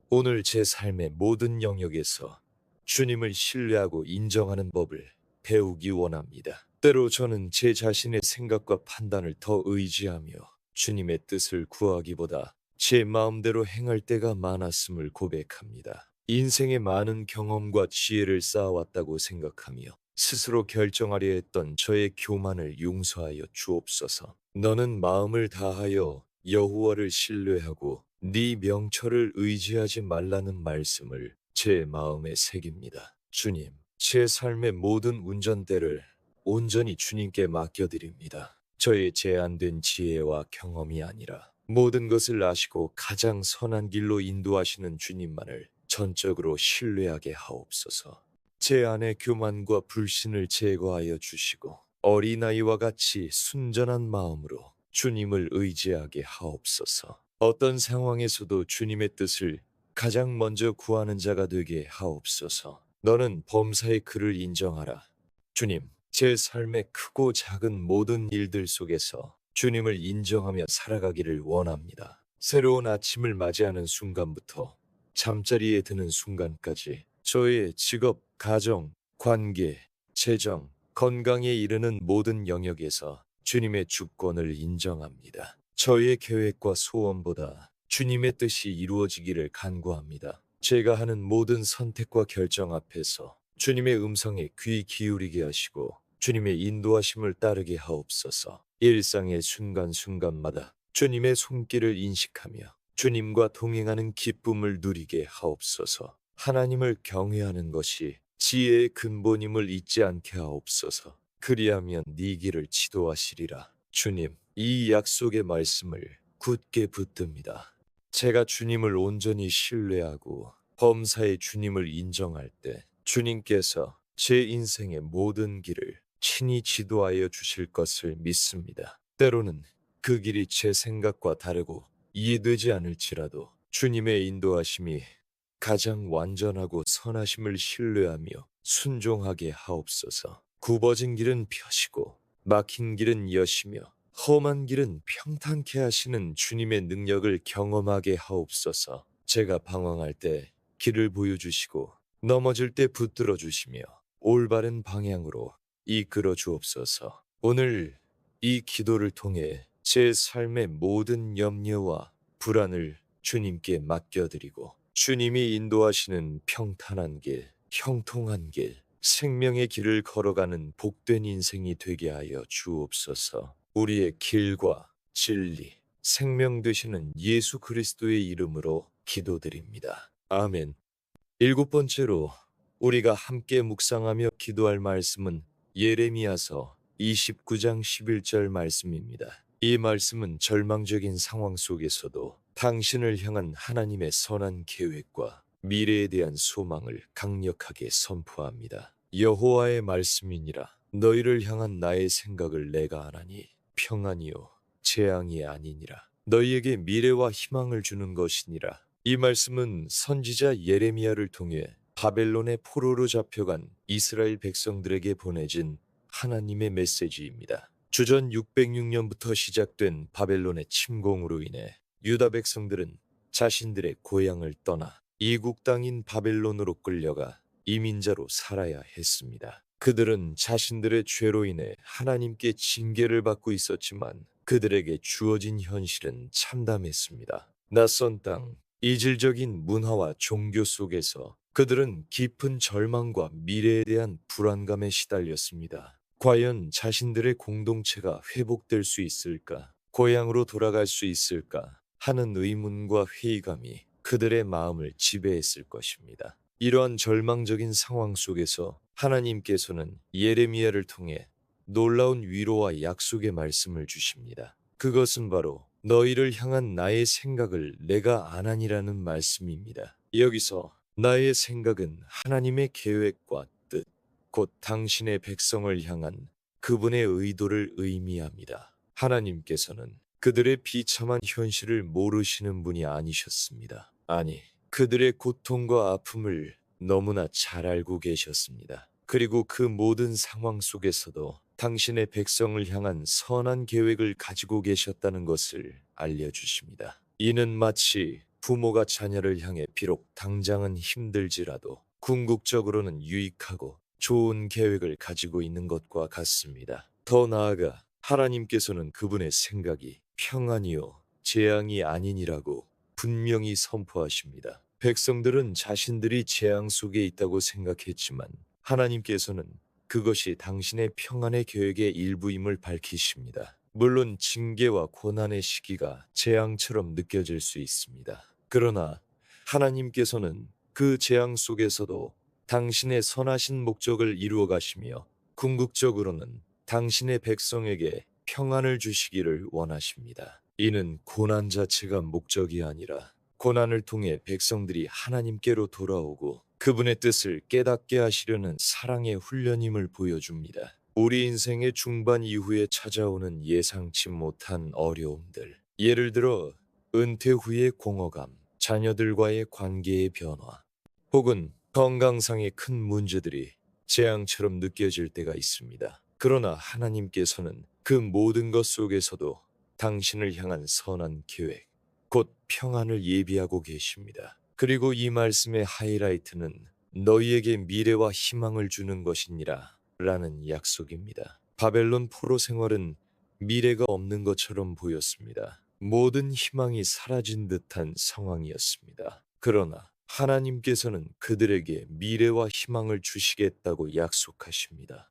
오늘 제 삶의 모든 영역에서 주님을 신뢰하고 인정하는 법을 배우기 원합니다. 때로 저는 제 자신의 생각과 판단을 더 의지하며 주님의 뜻을 구하기보다 제 마음대로 행할 때가 많았음을 고백합니다. 인생의 많은 경험과 지혜를 쌓아왔다고 생각하며 스스로 결정하려 했던 저의 교만을 용서하여 주옵소서. 너는 마음을 다하여 여호와를 신뢰하고 네 명철을 의지하지 말라는 말씀을 제 마음에 새깁니다. 주님, 제 삶의 모든 운전대를 온전히 주님께 맡겨드립니다. 저의 제한된 지혜와 경험이 아니라 모든 것을 아시고 가장 선한 길로 인도하시는 주님만을 전적으로 신뢰하게 하옵소서. 제 안의 교만과 불신을 제거하여 주시고 어린아이와 같이 순전한 마음으로 주님을 의지하게 하옵소서. 어떤 상황에서도 주님의 뜻을 가장 먼저 구하는 자가 되게 하옵소서. 너는 범사의 그를 인정하라. 주님, 제 삶의 크고 작은 모든 일들 속에서 주님을 인정하며 살아가기를 원합니다. 새로운 아침을 맞이하는 순간부터 잠자리에 드는 순간까지 저의 직업, 가정, 관계, 재정, 건강에 이르는 모든 영역에서 주님의 주권을 인정합니다. 저의 계획과 소원보다 주님의 뜻이 이루어지기를 간구합니다. 제가 하는 모든 선택과 결정 앞에서 주님의 음성에 귀 기울이게 하시고 주님의 인도하심을 따르게 하옵소서. 일상의 순간순간마다 주님의 손길을 인식하며 주님과 동행하는 기쁨을 누리게 하옵소서. 하나님을 경외하는 것이 지혜의 근본임을 잊지 않게 하옵소서. 그리하면 네 길을 지도하시리라. 주님, 이 약속의 말씀을 굳게 붙듭니다. 제가 주님을 온전히 신뢰하고 범사의 주님을 인정할 때 주님께서 제 인생의 모든 길을 친히 지도하여 주실 것을 믿습니다. 때로는 그 길이 제 생각과 다르고 이해되지 않을지라도 주님의 인도하심이 가장 완전하고 선하심을 신뢰하며 순종하게 하옵소서. 굽어진 길은 펴시고 막힌 길은 여시며 험한 길은 평탄케 하시는 주님의 능력을 경험하게 하옵소서. 제가 방황할 때 길을 보여주시고 넘어질 때 붙들어 주시며 올바른 방향으로 이끌어 주옵소서. 오늘 이 기도를 통해 제 삶의 모든 염려와 불안을 주님께 맡겨드리고 주님이 인도하시는 평탄한 길, 형통한 길, 생명의 길을 걸어가는 복된 인생이 되게 하여 주옵소서. 우리의 길과 진리, 생명 되시는 예수 그리스도의 이름으로 기도드립니다. 아멘. 일곱 번째로 우리가 함께 묵상하며 기도할 말씀은 예레미야서 29장 11절 말씀입니다. 이 말씀은 절망적인 상황 속에서도 당신을 향한 하나님의 선한 계획과 미래에 대한 소망을 강력하게 선포합니다. 여호와의 말씀이니라. 너희를 향한 나의 생각을 내가 아나니 평안이요 재앙이 아니니라. 너희에게 미래와 희망을 주는 것이니라. 이 말씀은 선지자 예레미야를 통해 바벨론의 포로로 잡혀간 이스라엘 백성들에게 보내진 하나님의 메시지입니다. 주전 606년부터 시작된 바벨론의 침공으로 인해 유다 백성들은 자신들의 고향을 떠나 이국 땅인 바벨론으로 끌려가 이민자로 살아야 했습니다. 그들은 자신들의 죄로 인해 하나님께 징계를 받고 있었지만 그들에게 주어진 현실은 참담했습니다. 낯선 땅, 이질적인 문화와 종교 속에서 그들은 깊은 절망과 미래에 대한 불안감에 시달렸습니다. 과연 자신들의 공동체가 회복될 수 있을까? 고향으로 돌아갈 수 있을까? 하는 의문과 회의감이 그들의 마음을 지배했을 것입니다. 이러한 절망적인 상황 속에서 하나님께서는 예레미야를 통해 놀라운 위로와 약속의 말씀을 주십니다. 그것은 바로 너희를 향한 나의 생각을 내가 아나니라는 말씀입니다. 여기서 나의 생각은 하나님의 계획과 뜻, 곧 당신의 백성을 향한 그분의 의도를 의미합니다. 하나님께서는 그들의 비참한 현실을 모르시는 분이 아니셨습니다. 아니, 그들의 고통과 아픔을 너무나 잘 알고 계셨습니다. 그리고 그 모든 상황 속에서도 당신의 백성을 향한 선한 계획을 가지고 계셨다는 것을 알려주십니다. 이는 마치 부모가 자녀를 향해 비록 당장은 힘들지라도 궁극적으로는 유익하고 좋은 계획을 가지고 있는 것과 같습니다. 더 나아가 하나님께서는 그분의 생각이 평안이요 재앙이 아니니라고 분명히 선포하십니다. 백성들은 자신들이 재앙 속에 있다고 생각했지만 하나님께서는 그것이 당신의 평안의 계획의 일부임을 밝히십니다. 물론 징계와 고난의 시기가 재앙처럼 느껴질 수 있습니다. 그러나 하나님께서는 그 재앙 속에서도 당신의 선하신 목적을 이루어 가시며 궁극적으로는 당신의 백성에게 평안을 주시기를 원하십니다. 이는 고난 자체가 목적이 아니라 고난을 통해 백성들이 하나님께로 돌아오고 그분의 뜻을 깨닫게 하시려는 사랑의 훈련임을 보여줍니다. 우리 인생의 중반 이후에 찾아오는 예상치 못한 어려움들, 예를 들어 은퇴 후의 공허감, 자녀들과의 관계의 변화, 혹은 건강상의 큰 문제들이 재앙처럼 느껴질 때가 있습니다. 그러나 하나님께서는 그 모든 것 속에서도 당신을 향한 선한 계획, 곧 평안을 예비하고 계십니다. 그리고 이 말씀의 하이라이트는 너희에게 미래와 희망을 주는 것이니라 라는 약속입니다. 바벨론 포로 생활은 미래가 없는 것처럼 보였습니다. 모든 희망이 사라진 듯한 상황이었습니다. 그러나 하나님께서는 그들에게 미래와 희망을 주시겠다고 약속하십니다.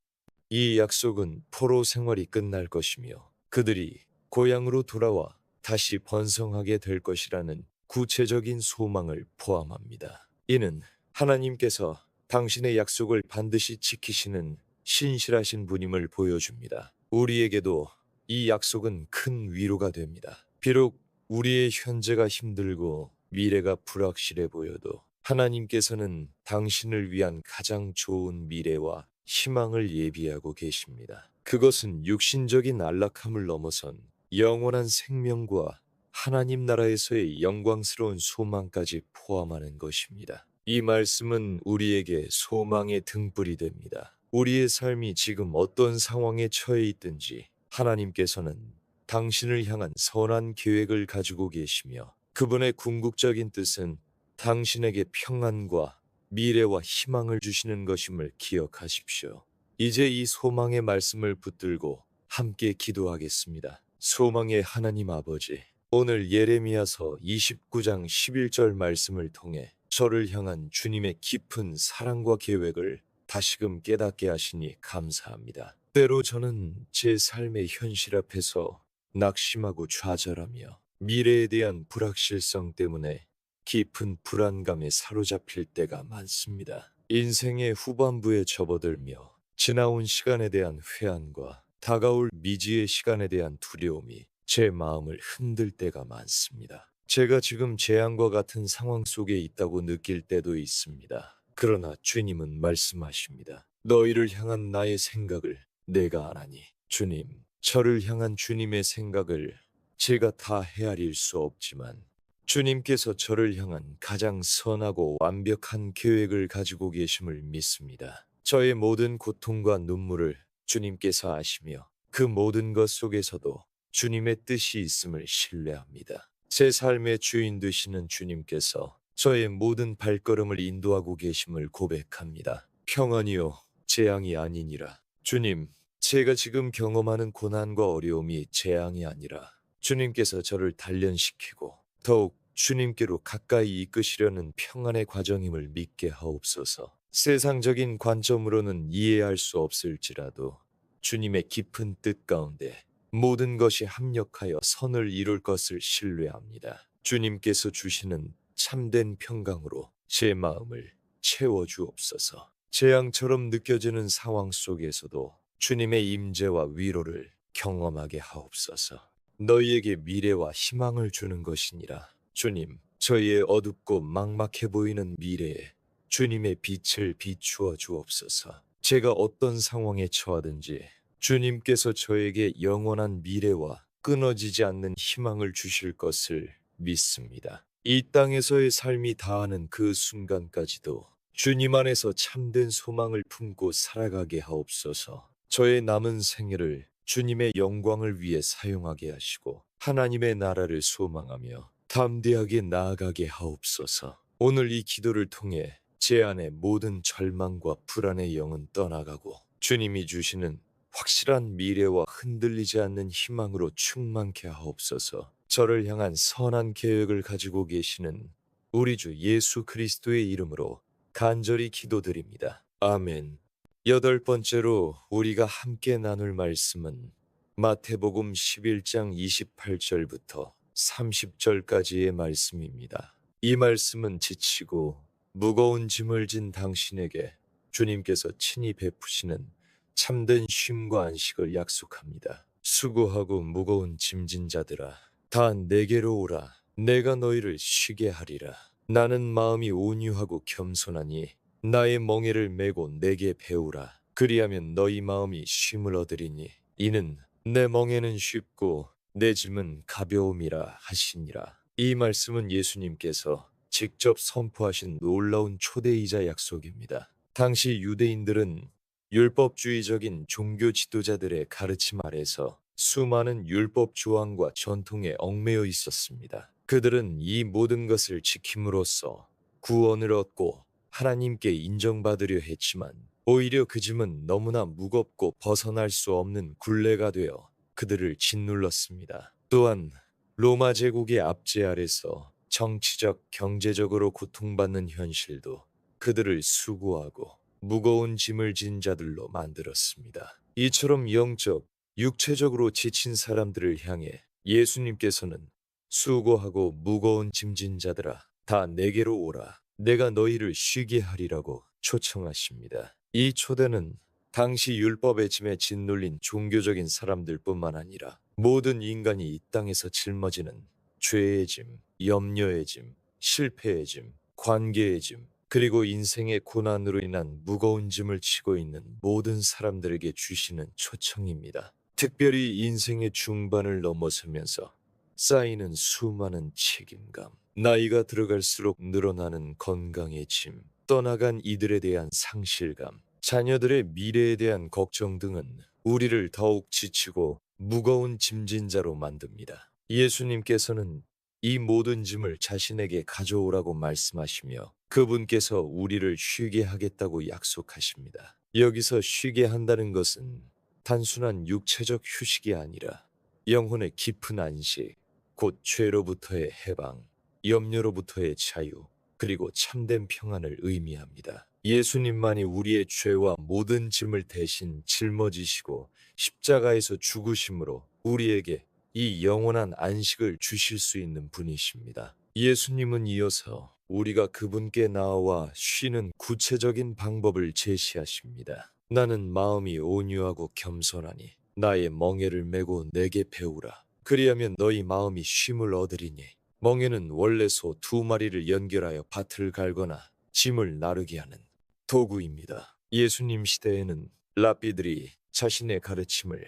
이 약속은 포로 생활이 끝날 것이며 그들이 고향으로 돌아와 다시 번성하게 될 것이라는 구체적인 소망을 포함합니다. 이는 하나님께서 당신의 약속을 반드시 지키시는 신실하신 분임을 보여줍니다. 우리에게도 이 약속은 큰 위로가 됩니다. 비록 우리의 현재가 힘들고 미래가 불확실해 보여도 하나님께서는 당신을 위한 가장 좋은 미래와 희망을 예비하고 계십니다. 그것은 육신적인 안락함을 넘어선 영원한 생명과 하나님 나라에서의 영광스러운 소망까지 포함하는 것입니다. 이 말씀은 우리에게 소망의 등불이 됩니다. 우리의 삶이 지금 어떤 상황에 처해 있든지 하나님께서는 당신을 향한 선한 계획을 가지고 계시며 그분의 궁극적인 뜻은 당신에게 평안과 미래와 희망을 주시는 것임을 기억하십시오. 이제 이 소망의 말씀을 붙들고 함께 기도하겠습니다. 소망의 하나님 아버지, 오늘 예레미야서 29장 11절 말씀을 통해 저를 향한 주님의 깊은 사랑과 계획을 다시금 깨닫게 하시니 감사합니다. 때로 저는 제 삶의 현실 앞에서 낙심하고 좌절하며 미래에 대한 불확실성 때문에 깊은 불안감에 사로잡힐 때가 많습니다. 인생의 후반부에 접어들며 지나온 시간에 대한 회한과 다가올 미지의 시간에 대한 두려움이 제 마음을 흔들 때가 많습니다. 제가 지금 재앙과 같은 상황 속에 있다고 느낄 때도 있습니다. 그러나 주님은 말씀하십니다. 너희를 향한 나의 생각을 내가 아나니. 주님, 저를 향한 주님의 생각을 제가 다 헤아릴 수 없지만 주님께서 저를 향한 가장 선하고 완벽한 계획을 가지고 계심을 믿습니다. 저의 모든 고통과 눈물을 주님께서 아시며 그 모든 것 속에서도 주님의 뜻이 있음을 신뢰합니다. 제 삶의 주인 되시는 주님께서 저의 모든 발걸음을 인도하고 계심을 고백합니다. 평안이요 재앙이 아니니라. 주님, 제가 지금 경험하는 고난과 어려움이 재앙이 아니라 주님께서 저를 단련시키고 더욱 주님께로 가까이 이끄시려는 평안의 과정임을 믿게 하옵소서. 세상적인 관점으로는 이해할 수 없을지라도 주님의 깊은 뜻 가운데 모든 것이 합력하여 선을 이룰 것을 신뢰합니다. 주님께서 주시는 참된 평강으로 제 마음을 채워주옵소서. 재앙처럼 느껴지는 상황 속에서도 주님의 임재와 위로를 경험하게 하옵소서. 너희에게 미래와 희망을 주는 것이니라. 주님, 저희의 어둡고 막막해 보이는 미래에 주님의 빛을 비추어 주옵소서. 제가 어떤 상황에 처하든지 주님께서 저에게 영원한 미래와 끊어지지 않는 희망을 주실 것을 믿습니다. 이 땅에서의 삶이 다하는 그 순간까지도 주님 안에서 참된 소망을 품고 살아가게 하옵소서. 저의 남은 생애를 주님의 영광을 위해 사용하게 하시고 하나님의 나라를 소망하며 담대하게 나아가게 하옵소서. 오늘 이 기도를 통해 제 안의 모든 절망과 불안의 영은 떠나가고 주님이 주시는 확실한 미래와 흔들리지 않는 희망으로 충만케 하옵소서. 저를 향한 선한 계획을 가지고 계시는 우리 주 예수 그리스도의 이름으로 간절히 기도드립니다. 아멘. 8번째로 우리가 함께 나눌 말씀은 마태복음 11장 28절부터 30절까지의 말씀입니다. 이 말씀은 지치고 무거운 짐을 진 당신에게 주님께서 친히 베푸시는 참된 쉼과 안식을 약속합니다. 수고하고 무거운 짐진 자들아, 다 내게로 오라. 내가 너희를 쉬게 하리라. 나는 마음이 온유하고 겸손하니 나의 멍에를 메고 내게 배우라. 그리하면 너희 마음이 쉼을 얻으리니 이는 내 멍에는 쉽고 내 짐은 가벼움이라 하시니라. 이 말씀은 예수님께서 직접 선포하신 놀라운 초대이자 약속입니다. 당시 유대인들은 율법주의적인 종교 지도자들의 가르침 아래서 수많은 율법 조항과 전통에 얽매여 있었습니다. 그들은 이 모든 것을 지킴으로써 구원을 얻고 하나님께 인정받으려 했지만 오히려 그 짐은 너무나 무겁고 벗어날 수 없는 굴레가 되어 그들을 짓눌렀습니다. 또한 로마 제국의 압제 아래서 정치적, 경제적으로 고통받는 현실도 그들을 수고하고 무거운 짐을 진 자들로 만들었습니다. 이처럼 영적, 육체적으로 지친 사람들을 향해 예수님께서는 수고하고 무거운 짐진 자들아, 다 내게로 오라. 내가 너희를 쉬게 하리라고 초청하십니다. 이 초대는 당시 율법의 짐에 짓눌린 종교적인 사람들뿐만 아니라 모든 인간이 이 땅에서 짊어지는 죄의 짐, 염려의 짐, 실패의 짐, 관계의 짐, 그리고 인생의 고난으로 인한 무거운 짐을 지고 있는 모든 사람들에게 주시는 초청입니다. 특별히 인생의 중반을 넘어서면서 쌓이는 수많은 책임감, 나이가 들어갈수록 늘어나는 건강의 짐, 떠나간 이들에 대한 상실감, 자녀들의 미래에 대한 걱정 등은 우리를 더욱 지치고 무거운 짐진 자로 만듭니다. 예수님께서는 이 모든 짐을 자신에게 가져오라고 말씀하시며 그분께서 우리를 쉬게 하겠다고 약속하십니다. 여기서 쉬게 한다는 것은 단순한 육체적 휴식이 아니라 영혼의 깊은 안식, 곧 죄로부터의 해방, 염려로부터의 자유, 그리고 참된 평안을 의미합니다. 예수님만이 우리의 죄와 모든 짐을 대신 짊어지시고 십자가에서 죽으심으로 우리에게 이 영원한 안식을 주실 수 있는 분이십니다. 예수님은 이어서 우리가 그분께 나아와 쉬는 구체적인 방법을 제시하십니다. 나는 마음이 온유하고 겸손하니 나의 멍에를 메고 내게 배우라. 그리하면 너희 마음이 쉼을 얻으리니 멍에는 원래 소 2마리를 연결하여 밭을 갈거나 짐을 나르게 하는 도구입니다. 예수님 시대에는 랍비들이 자신의 가르침을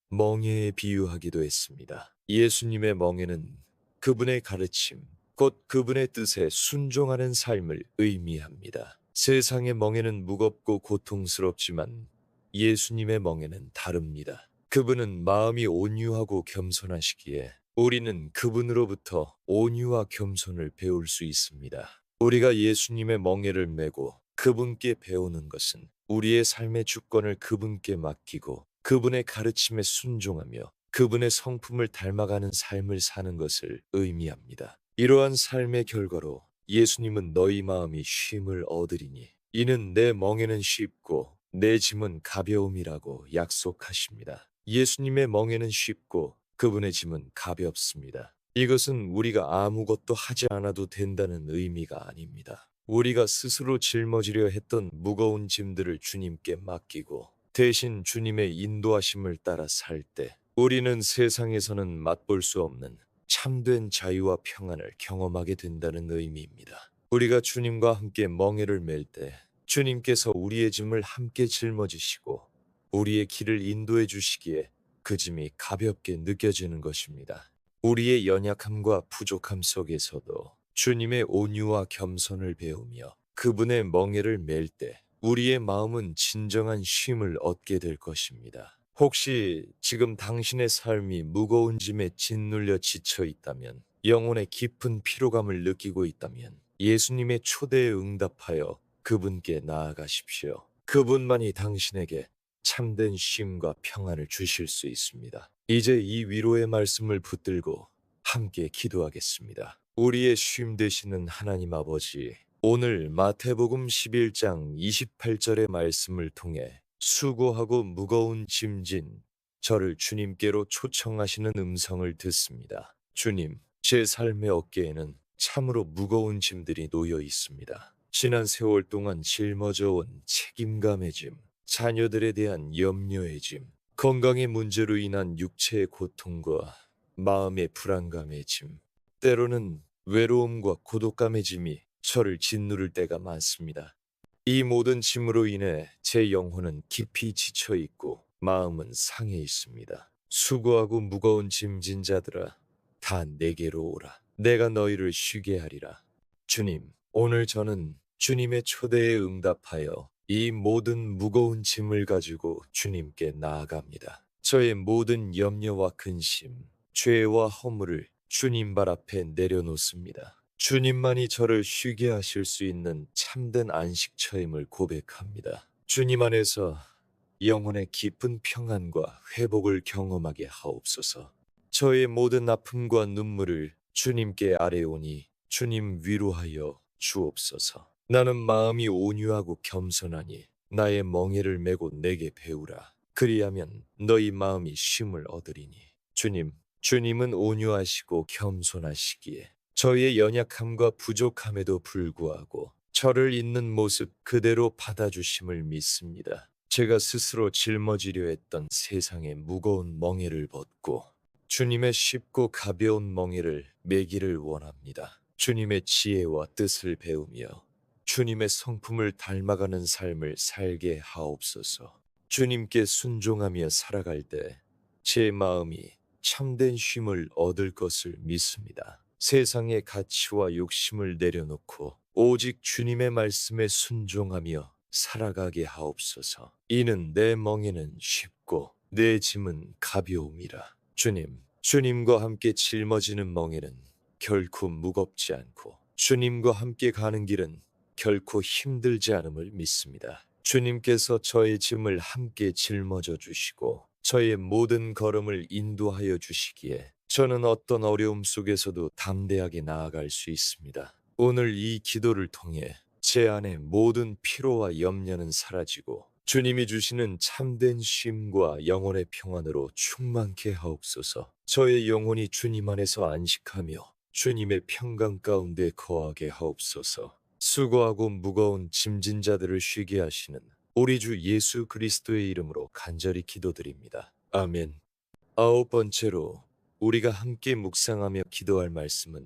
멍에에 비유하기도 했습니다. 예수님의 멍에는 그분의 가르침, 곧 그분의 뜻에 순종하는 삶을 의미합니다. 세상의 멍에는 무겁고 고통스럽지만 예수님의 멍에는 다릅니다. 그분은 마음이 온유하고 겸손하시기에 우리는 그분으로부터 온유와 겸손을 배울 수 있습니다. 우리가 예수님의 멍에를 메고 그분께 배우는 것은 우리의 삶의 주권을 그분께 맡기고 그분의 가르침에 순종하며 그분의 성품을 닮아가는 삶을 사는 것을 의미합니다. 이러한 삶의 결과로 예수님은 너희 마음이 쉼을 얻으리니 이는 내 멍에는 쉽고 내 짐은 가벼움이라고 약속하십니다. 예수님의 멍에는 쉽고 그분의 짐은 가볍습니다. 이것은 우리가 아무것도 하지 않아도 된다는 의미가 아닙니다. 우리가 스스로 짊어지려 했던 무거운 짐들을 주님께 맡기고 대신 주님의 인도하심을 따라 살 때 우리는 세상에서는 맛볼 수 없는 참된 자유와 평안을 경험하게 된다는 의미입니다. 우리가 주님과 함께 멍에를 맬 때 주님께서 우리의 짐을 함께 짊어지시고 우리의 길을 인도해 주시기에 그 짐이 가볍게 느껴지는 것입니다. 우리의 연약함과 부족함 속에서도 주님의 온유와 겸손을 배우며 그분의 멍에를 맬 때 우리의 마음은 진정한 쉼을 얻게 될 것입니다. 혹시 지금 당신의 삶이 무거운 짐에 짓눌려 지쳐 있다면, 영혼의 깊은 피로감을 느끼고 있다면 예수님의 초대에 응답하여 그분께 나아가십시오. 그분만이 당신에게 참된 쉼과 평안을 주실 수 있습니다. 이제 이 위로의 말씀을 붙들고 함께 기도하겠습니다. 우리의 쉼 되시는 하나님 아버지, 오늘 마태복음 11장 28절의 말씀을 통해 수고하고 무거운 짐진 저를 주님께로 초청하시는 음성을 듣습니다. 주님, 제 삶의 어깨에는 참으로 무거운 짐들이 놓여 있습니다. 지난 세월 동안 짊어져 온 책임감의 짐, 자녀들에 대한 염려의 짐, 건강의 문제로 인한 육체의 고통과 마음의 불안감의 짐, 때로는 외로움과 고독감의 짐이 저를 짓누를 때가 많습니다. 이 모든 짐으로 인해 제 영혼은 깊이 지쳐 있고 마음은 상해 있습니다. 수고하고 무거운 짐진 자들아, 다 내게로 오라. 내가 너희를 쉬게 하리라. 주님, 오늘 저는 주님의 초대에 응답하여 이 모든 무거운 짐을 가지고 주님께 나아갑니다. 저의 모든 염려와 근심, 죄와 허물을 주님 발 앞에 내려놓습니다. 주님만이 저를 쉬게 하실 수 있는 참된 안식처임을 고백합니다. 주님 안에서 영혼의 깊은 평안과 회복을 경험하게 하옵소서. 저의 모든 아픔과 눈물을 주님께 아뢰오니 주님 위로하여 주옵소서. 나는 마음이 온유하고 겸손하니 나의 멍에를 메고 내게 배우라. 그리하면 너희 마음이 쉼을 얻으리니. 주님은 온유하시고 겸손하시기에 저희의 연약함과 부족함에도 불구하고 저를 있는 모습 그대로 받아주심을 믿습니다. 제가 스스로 짊어지려 했던 세상의 무거운 멍에를 벗고 주님의 쉽고 가벼운 멍에를 메기를 원합니다. 주님의 지혜와 뜻을 배우며 주님의 성품을 닮아가는 삶을 살게 하옵소서. 주님께 순종하며 살아갈 때 제 마음이 참된 쉼을 얻을 것을 믿습니다. 세상의 가치와 욕심을 내려놓고 오직 주님의 말씀에 순종하며 살아가게 하옵소서. 이는 내 멍에는 쉽고 내 짐은 가벼움이라. 주님과 함께 짊어지는 멍에는 결코 무겁지 않고 주님과 함께 가는 길은 결코 힘들지 않음을 믿습니다. 주님께서 저의 짐을 함께 짊어져 주시고 저의 모든 걸음을 인도하여 주시기에 저는 어떤 어려움 속에서도 담대하게 나아갈 수 있습니다. 오늘 이 기도를 통해 제 안의 모든 피로와 염려는 사라지고 주님이 주시는 참된 쉼과 영혼의 평안으로 충만케 하옵소서. 저의 영혼이 주님 안에서 안식하며 주님의 평강 가운데 거하게 하옵소서. 수고하고 무거운 짐진 자들을 쉬게 하시는 우리 주 예수 그리스도의 이름으로 간절히 기도드립니다. 아멘. 9번째로 우리가 함께 묵상하며 기도할 말씀은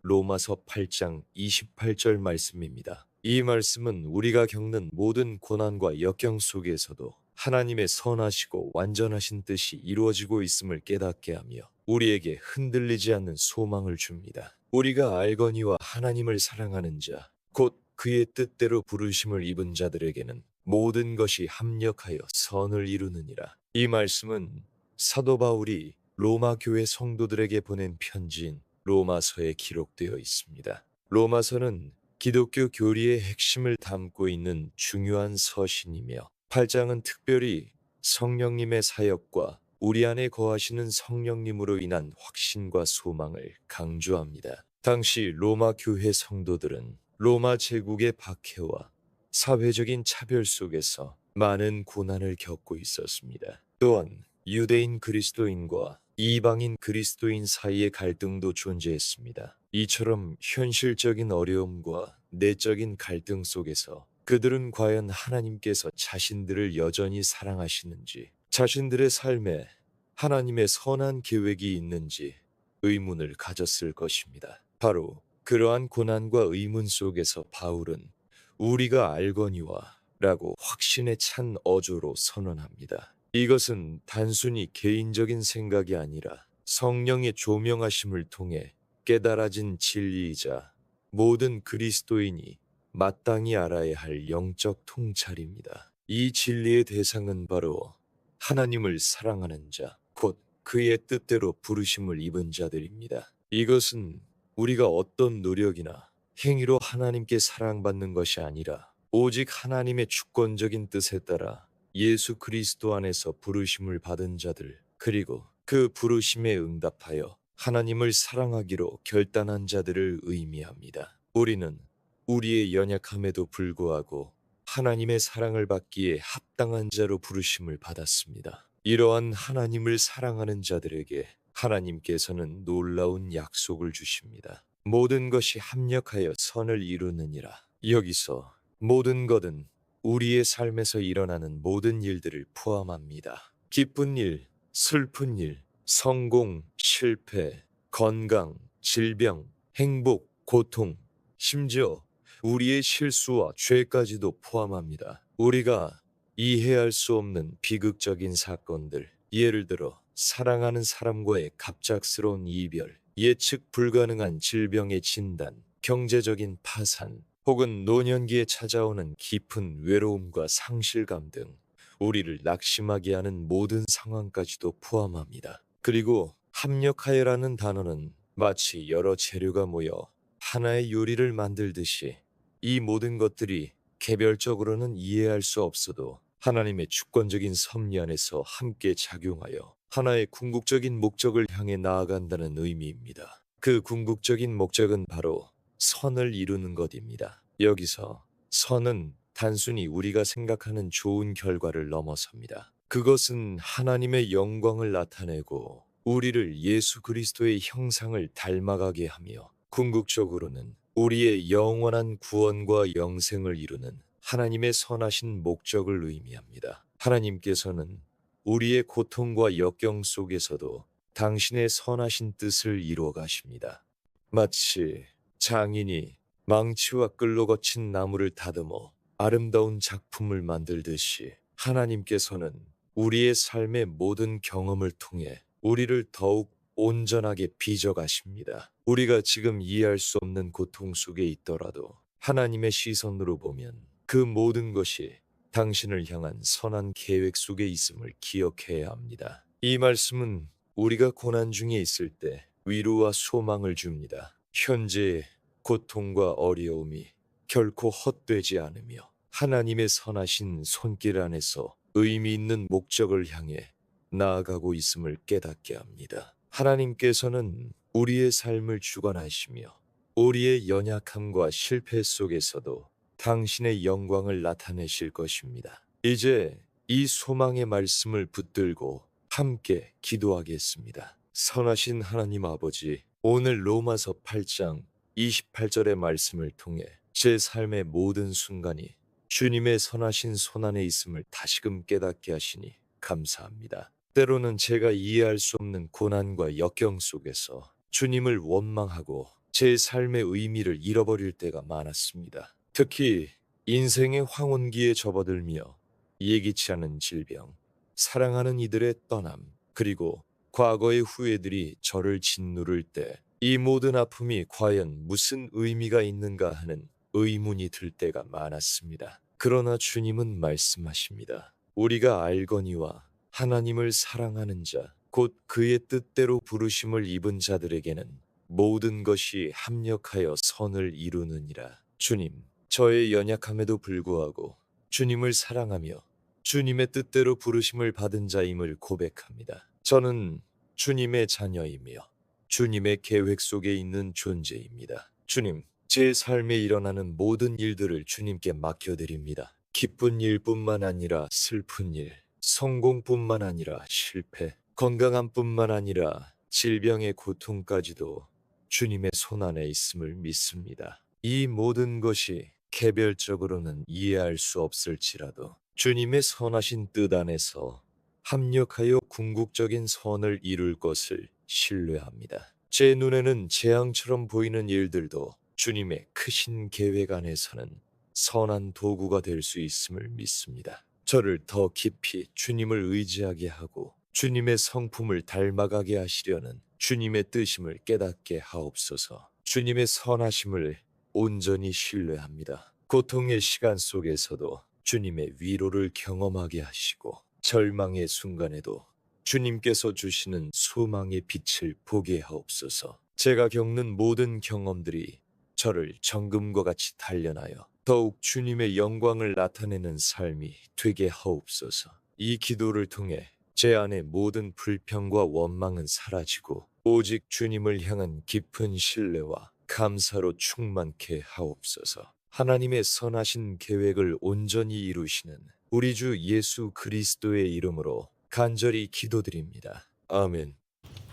로마서 8장 28절 말씀입니다. 이 말씀은 우리가 겪는 모든 고난과 역경 속에서도 하나님의 선하시고 완전하신 뜻이 이루어지고 있음을 깨닫게 하며 우리에게 흔들리지 않는 소망을 줍니다. 우리가 알거니와 하나님을 사랑하는 자, 곧 그의 뜻대로 부르심을 입은 자들에게는 모든 것이 합력하여 선을 이루느니라. 이 말씀은 사도 바울이 로마 교회 성도들에게 보낸 편지인 로마서에 기록되어 있습니다. 로마서는 기독교 교리의 핵심을 담고 있는 중요한 서신이며 8장은 특별히 성령님의 사역과 우리 안에 거하시는 성령님으로 인한 확신과 소망을 강조합니다. 당시 로마 교회 성도들은 로마 제국의 박해와 사회적인 차별 속에서 많은 고난을 겪고 있었습니다. 또한 유대인 그리스도인과 이방인 그리스도인 사이의 갈등도 존재했습니다. 이처럼 현실적인 어려움과 내적인 갈등 속에서 그들은 과연 하나님께서 자신들을 여전히 사랑하시는지, 자신들의 삶에 하나님의 선한 계획이 있는지 의문을 가졌을 것입니다. 바로 그러한 고난과 의문 속에서 바울은 우리가 알거니와 라고 확신에 찬 어조로 선언합니다. 이것은 단순히 개인적인 생각이 아니라 성령의 조명하심을 통해 깨달아진 진리이자 모든 그리스도인이 마땅히 알아야 할 영적 통찰입니다. 이 진리의 대상은 바로 하나님을 사랑하는 자, 곧 그의 뜻대로 부르심을 입은 자들입니다. 이것은 우리가 어떤 노력이나 행위로 하나님께 사랑받는 것이 아니라 오직 하나님의 주권적인 뜻에 따라 예수 그리스도 안에서 부르심을 받은 자들, 그리고 그 부르심에 응답하여 하나님을 사랑하기로 결단한 자들을 의미합니다. 우리는 우리의 연약함에도 불구하고 하나님의 사랑을 받기에 합당한 자로 부르심을 받았습니다. 이러한 하나님을 사랑하는 자들에게 하나님께서는 놀라운 약속을 주십니다. 모든 것이 합력하여 선을 이루느니라. 여기서 모든 것은 우리의 삶에서 일어나는 모든 일들을 포함합니다. 기쁜 일, 슬픈 일, 성공, 실패, 건강, 질병, 행복, 고통, 심지어 우리의 실수와 죄까지도 포함합니다. 우리가 이해할 수 없는 비극적인 사건들, 예를 들어 사랑하는 사람과의 갑작스러운 이별, 예측 불가능한 질병의 진단, 경제적인 파산, 혹은 노년기에 찾아오는 깊은 외로움과 상실감 등 우리를 낙심하게 하는 모든 상황까지도 포함합니다. 그리고 합력하여라는 단어는 마치 여러 재료가 모여 하나의 요리를 만들듯이 이 모든 것들이 개별적으로는 이해할 수 없어도 하나님의 주권적인 섭리 안에서 함께 작용하여 하나의 궁극적인 목적을 향해 나아간다는 의미입니다. 그 궁극적인 목적은 바로 선을 이루는 것입니다. 여기서 선은 단순히 우리가 생각하는 좋은 결과를 넘어섭니다. 그것은 하나님의 영광을 나타내고 우리를 예수 그리스도의 형상을 닮아가게 하며 궁극적으로는 우리의 영원한 구원과 영생을 이루는 하나님의 선하신 목적을 의미합니다. 하나님께서는 우리의 고통과 역경 속에서도 당신의 선하신 뜻을 이루어 가십니다. 마치 장인이 망치와 끌로 거친 나무를 다듬어 아름다운 작품을 만들듯이 하나님께서는 우리의 삶의 모든 경험을 통해 우리를 더욱 온전하게 빚어가십니다. 우리가 지금 이해할 수 없는 고통 속에 있더라도 하나님의 시선으로 보면 그 모든 것이 당신을 향한 선한 계획 속에 있음을 기억해야 합니다. 이 말씀은 우리가 고난 중에 있을 때 위로와 소망을 줍니다. 현재의 고통과 어려움이 결코 헛되지 않으며 하나님의 선하신 손길 안에서 의미 있는 목적을 향해 나아가고 있음을 깨닫게 합니다. 하나님께서는 우리의 삶을 주관하시며 우리의 연약함과 실패 속에서도 당신의 영광을 나타내실 것입니다. 이제 이 소망의 말씀을 붙들고 함께 기도하겠습니다. 선하신 하나님 아버지, 오늘 로마서 8장 28절의 말씀을 통해 제 삶의 모든 순간이 주님의 선하신 손안에 있음을 다시금 깨닫게 하시니 감사합니다. 때로는 제가 이해할 수 없는 고난과 역경 속에서 주님을 원망하고 제 삶의 의미를 잃어버릴 때가 많았습니다. 특히 인생의 황혼기에 접어들며 예기치 않은 질병, 사랑하는 이들의 떠남, 그리고 과거의 후회들이 저를 짓누를 때 이 모든 아픔이 과연 무슨 의미가 있는가 하는 의문이 들 때가 많았습니다. 그러나 주님은 말씀하십니다. 우리가 알거니와 하나님을 사랑하는 자, 곧 그의 뜻대로 부르심을 입은 자들에게는 모든 것이 합력하여 선을 이루느니라. 주님, 저의 연약함에도 불구하고 주님을 사랑하며 주님의 뜻대로 부르심을 받은 자임을 고백합니다. 저는 주님의 자녀이며 주님의 계획 속에 있는 존재입니다. 주님, 제 삶에 일어나는 모든 일들을 주님께 맡겨드립니다. 기쁜 일뿐만 아니라 슬픈 일, 성공뿐만 아니라 실패, 건강함뿐만 아니라 질병의 고통까지도 주님의 손 안에 있음을 믿습니다. 이 모든 것이 개별적으로는 이해할 수 없을지라도 주님의 선하신 뜻 안에서 합력하여 궁극적인 선을 이룰 것을 신뢰합니다. 제 눈에는 재앙처럼 보이는 일들도 주님의 크신 계획 안에서는 선한 도구가 될 수 있음을 믿습니다. 저를 더 깊이 주님을 의지하게 하고 주님의 성품을 닮아가게 하시려는 주님의 뜻임을 깨닫게 하옵소서. 주님의 선하심을 온전히 신뢰합니다. 고통의 시간 속에서도 주님의 위로를 경험하게 하시고 절망의 순간에도 주님께서 주시는 소망의 빛을 보게 하옵소서. 제가 겪는 모든 경험들이 저를 정금과 같이 단련하여 더욱 주님의 영광을 나타내는 삶이 되게 하옵소서. 이 기도를 통해 제 안의 모든 불평과 원망은 사라지고 오직 주님을 향한 깊은 신뢰와 감사로 충만케 하옵소서. 하나님의 선하신 계획을 온전히 이루시는 우리 주 예수 그리스도의 이름으로 간절히 기도드립니다. 아멘.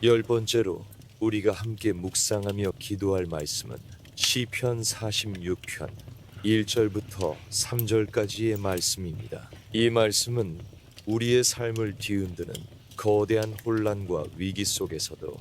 10번째로 우리가 함께 묵상하며 기도할 말씀은 시편 46편 1절부터 3절까지의 말씀입니다. 이 말씀은 우리의 삶을 뒤흔드는 거대한 혼란과 위기 속에서도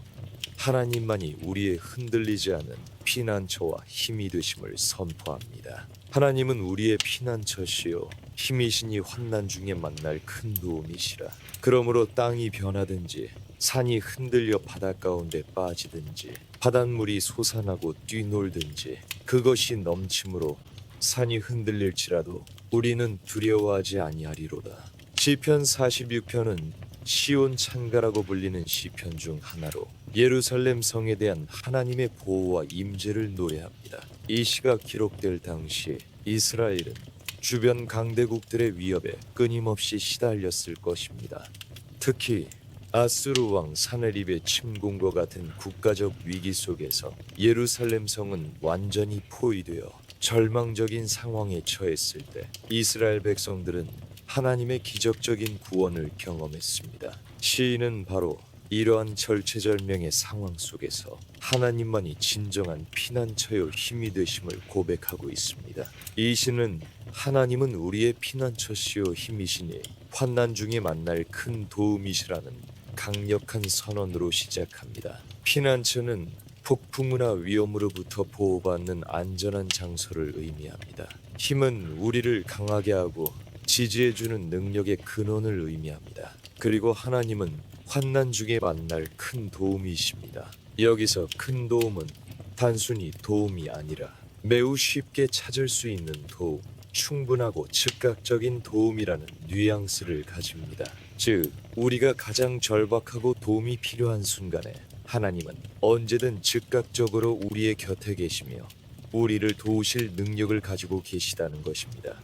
하나님만이 우리의 흔들리지 않은 피난처와 힘이 되심을 선포합니다. 하나님은 우리의 피난처시요 힘이시니 환난 중에 만날 큰 도움이시라. 그러므로 땅이 변하든지 산이 흔들려 바다 가운데 빠지든지 바닷물이 솟아나고 뛰놀든지 그것이 넘침으로 산이 흔들릴지라도 우리는 두려워하지 아니하리로다. 시편 46편은 시온 찬가라고 불리는 시편 중 하나로 예루살렘 성에 대한 하나님의 보호와 임재를 노래합니다. 이 시가 기록될 당시 이스라엘은 주변 강대국들의 위협에 끊임없이 시달렸을 것입니다. 특히 아수르 왕 사네립의 침공과 같은 국가적 위기 속에서 예루살렘 성은 완전히 포위되어 절망적인 상황에 처했을 때 이스라엘 백성들은 하나님의 기적적인 구원을 경험했습니다. 시인은 바로 이러한 절체절명의 상황 속에서 하나님만이 진정한 피난처요 힘이 되심을 고백하고 있습니다. 이 시는 하나님은 우리의 피난처시요 힘이시니 환난 중에 만날 큰 도움이시라는 강력한 선언으로 시작합니다. 피난처는 폭풍우나 위험으로부터 보호받는 안전한 장소를 의미합니다. 힘은 우리를 강하게 하고 지지해주는 능력의 근원을 의미합니다. 그리고 하나님은 환난 중에 만날 큰 도움이십니다. 여기서 큰 도움은 단순히 도움이 아니라 매우 쉽게 찾을 수 있는 도움, 충분하고 즉각적인 도움이라는 뉘앙스를 가집니다. 즉, 우리가 가장 절박하고 도움이 필요한 순간에 하나님은 언제든 즉각적으로 우리의 곁에 계시며 우리를 도우실 능력을 가지고 계시다는 것입니다.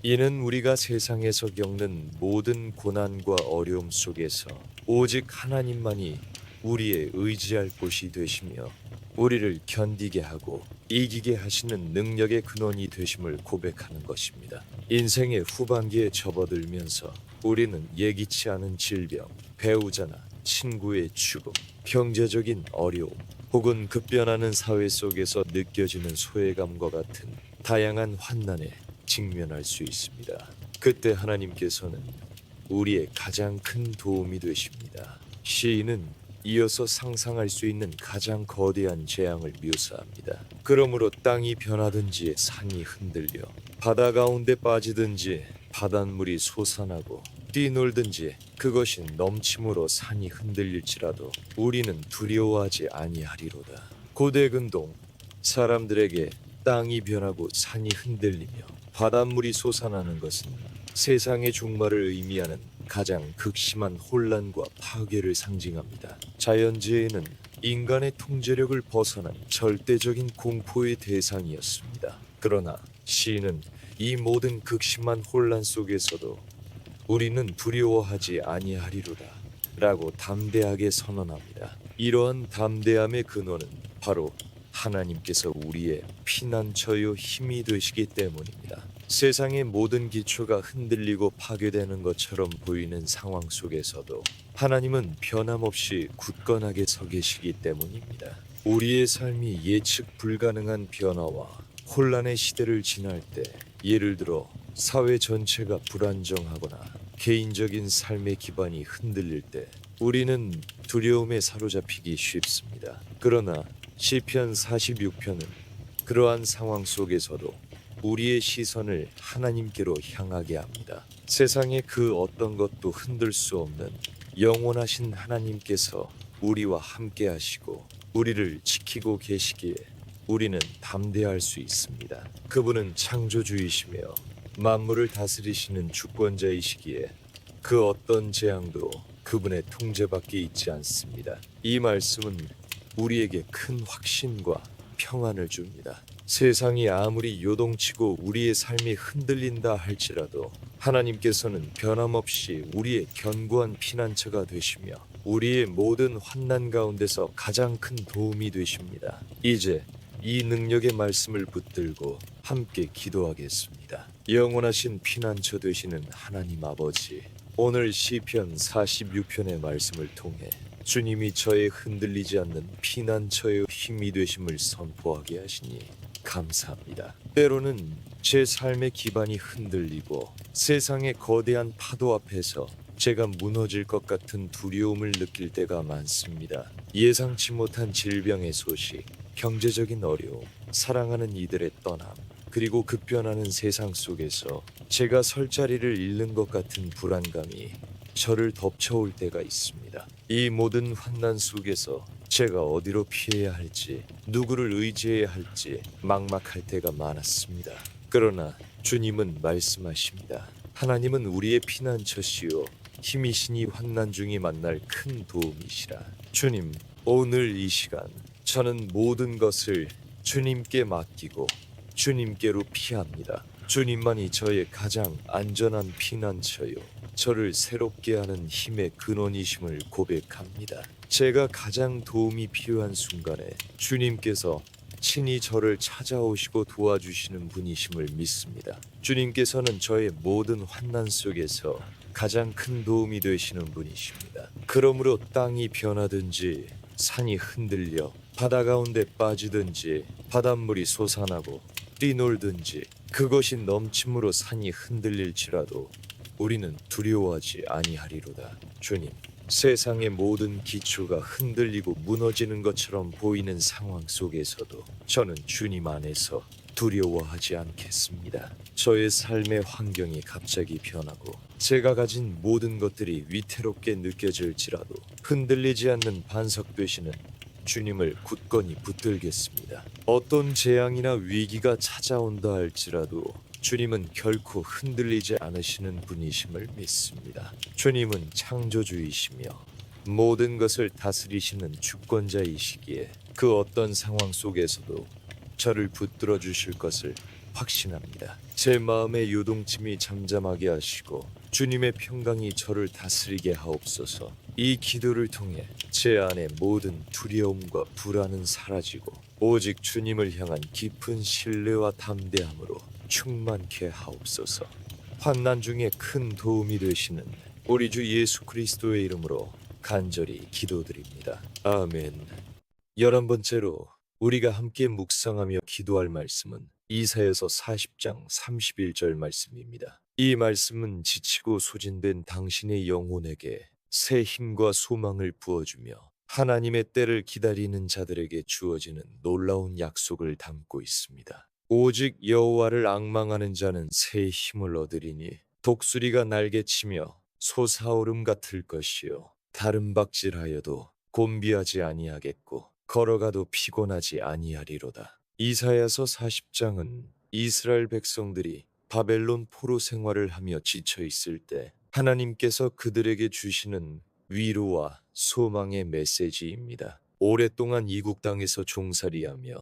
이는 우리가 세상에서 겪는 모든 고난과 어려움 속에서 오직 하나님만이 우리의 의지할 곳이 되시며 우리를 견디게 하고 이기게 하시는 능력의 근원이 되심을 고백하는 것입니다. 인생의 후반기에 접어들면서 우리는 예기치 않은 질병, 배우자나 친구의 죽음, 경제적인 어려움, 혹은 급변하는 사회 속에서 느껴지는 소외감과 같은 다양한 환난에 직면할 수 있습니다. 그때 하나님께서는 우리의 가장 큰 도움이 되십니다. 시인은 이어서 상상할 수 있는 가장 거대한 재앙을 묘사합니다. 그러므로 땅이 변하든지 산이 흔들려 바다 가운데 빠지든지 바닷물이 솟아나고 뛰놀든지 그것이 넘침으로 산이 흔들릴지라도 우리는 두려워하지 아니하리로다. 고대 근동 사람들에게 땅이 변하고 산이 흔들리며 바닷물이 솟아나는 것은 세상의 종말을 의미하는 가장 극심한 혼란과 파괴를 상징합니다. 자연재해는 인간의 통제력을 벗어난 절대적인 공포의 대상이었습니다. 그러나 시인은 이 모든 극심한 혼란 속에서도 우리는 두려워하지 아니하리로다 라고 담대하게 선언합니다. 이러한 담대함의 근원은 바로 하나님께서 우리의 피난처요 힘이 되시기 때문입니다. 세상의 모든 기초가 흔들리고 파괴되는 것처럼 보이는 상황 속에서도 하나님은 변함없이 굳건하게 서 계시기 때문입니다. 우리의 삶이 예측 불가능한 변화와 혼란의 시대를 지날 때, 예를 들어 사회 전체가 불안정하거나 개인적인 삶의 기반이 흔들릴 때 우리는 두려움에 사로잡히기 쉽습니다. 그러나 시편 46편은 그러한 상황 속에서도 우리의 시선을 하나님께로 향하게 합니다. 세상의 그 어떤 것도 흔들 수 없는 영원하신 하나님께서 우리와 함께 하시고 우리를 지키고 계시기에 우리는 담대할 수 있습니다. 그분은 창조주이시며 만물을 다스리시는 주권자이시기에 그 어떤 재앙도 그분의 통제 밖에 있지 않습니다. 이 말씀은 우리에게 큰 확신과 평안을 줍니다. 세상이 아무리 요동치고 우리의 삶이 흔들린다 할지라도 하나님께서는 변함없이 우리의 견고한 피난처가 되시며 우리의 모든 환난 가운데서 가장 큰 도움이 되십니다. 이제 이 능력의 말씀을 붙들고 함께 기도하겠습니다. 영원하신 피난처 되시는 하나님 아버지, 오늘 시편 46편의 말씀을 통해 주님이 저의 흔들리지 않는 피난처의 힘이 되심을 선포하게 하시니 감사합니다. 때로는 제 삶의 기반이 흔들리고 세상의 거대한 파도 앞에서 제가 무너질 것 같은 두려움을 느낄 때가 많습니다. 예상치 못한 질병의 소식, 경제적인 어려움, 사랑하는 이들의 떠남, 그리고 급변하는 세상 속에서 제가 설 자리를 잃는 것 같은 불안감이 저를 덮쳐올 때가 있습니다. 이 모든 환난 속에서 제가 어디로 피해야 할지, 누구를 의지해야 할지 막막할 때가 많았습니다. 그러나 주님은 말씀하십니다. 하나님은 우리의 피난처시요 힘이시니 환난 중에 만날 큰 도움이시라. 주님, 오늘 이 시간 저는 모든 것을 주님께 맡기고 주님께로 피합니다. 주님만이 저의 가장 안전한 피난처요, 저를 새롭게 하는 힘의 근원이심을 고백합니다. 제가 가장 도움이 필요한 순간에 주님께서 친히 저를 찾아오시고 도와주시는 분이심을 믿습니다. 주님께서는 저의 모든 환난 속에서 가장 큰 도움이 되시는 분이십니다. 그러므로 땅이 변하든지 산이 흔들려 바다 가운데 빠지든지 바닷물이 솟아나고 뛰놀든지 그것이 넘침으로 산이 흔들릴지라도 우리는 두려워하지 아니하리로다. 주님, 세상의 모든 기초가 흔들리고 무너지는 것처럼 보이는 상황 속에서도 저는 주님 안에서 두려워하지 않겠습니다. 저의 삶의 환경이 갑자기 변하고 제가 가진 모든 것들이 위태롭게 느껴질지라도 흔들리지 않는 반석 되시는 주님을 굳건히 붙들겠습니다. 어떤 재앙이나 위기가 찾아온다 할지라도 주님은 결코 흔들리지 않으시는 분이심을 믿습니다. 주님은 창조주이시며 모든 것을 다스리시는 주권자이시기에 그 어떤 상황 속에서도 저를 붙들어 주실 것을 확신합니다. 제 마음의 요동침이 잠잠하게 하시고 주님의 평강이 저를 다스리게 하옵소서. 이 기도를 통해 제 안의 모든 두려움과 불안은 사라지고 오직 주님을 향한 깊은 신뢰와 담대함으로 충만케 하옵소서. 환난 중에 큰 도움이 되시는 우리 주 예수 그리스도의 이름으로 간절히 기도드립니다. 아멘. 11번째로 우리가 함께 묵상하며 기도할 말씀은 이사야서 40장 31절 말씀입니다. 이 말씀은 지치고 소진된 당신의 영혼에게 새 힘과 소망을 부어주며 하나님의 때를 기다리는 자들에게 주어지는 놀라운 약속을 담고 있습니다. 오직 여호와를 앙망하는 자는 새 힘을 얻으리니 독수리가 날개치며 솟아오름 같을 것이요 다름박질하여도 곤비하지 아니하겠고 걸어가도 피곤하지 아니하리로다. 이사야서 40장은 이스라엘 백성들이 바벨론 포로 생활을 하며 지쳐 있을 때 하나님께서 그들에게 주시는 위로와 소망의 메시지입니다. 오랫동안 이국 땅에서 종살이하며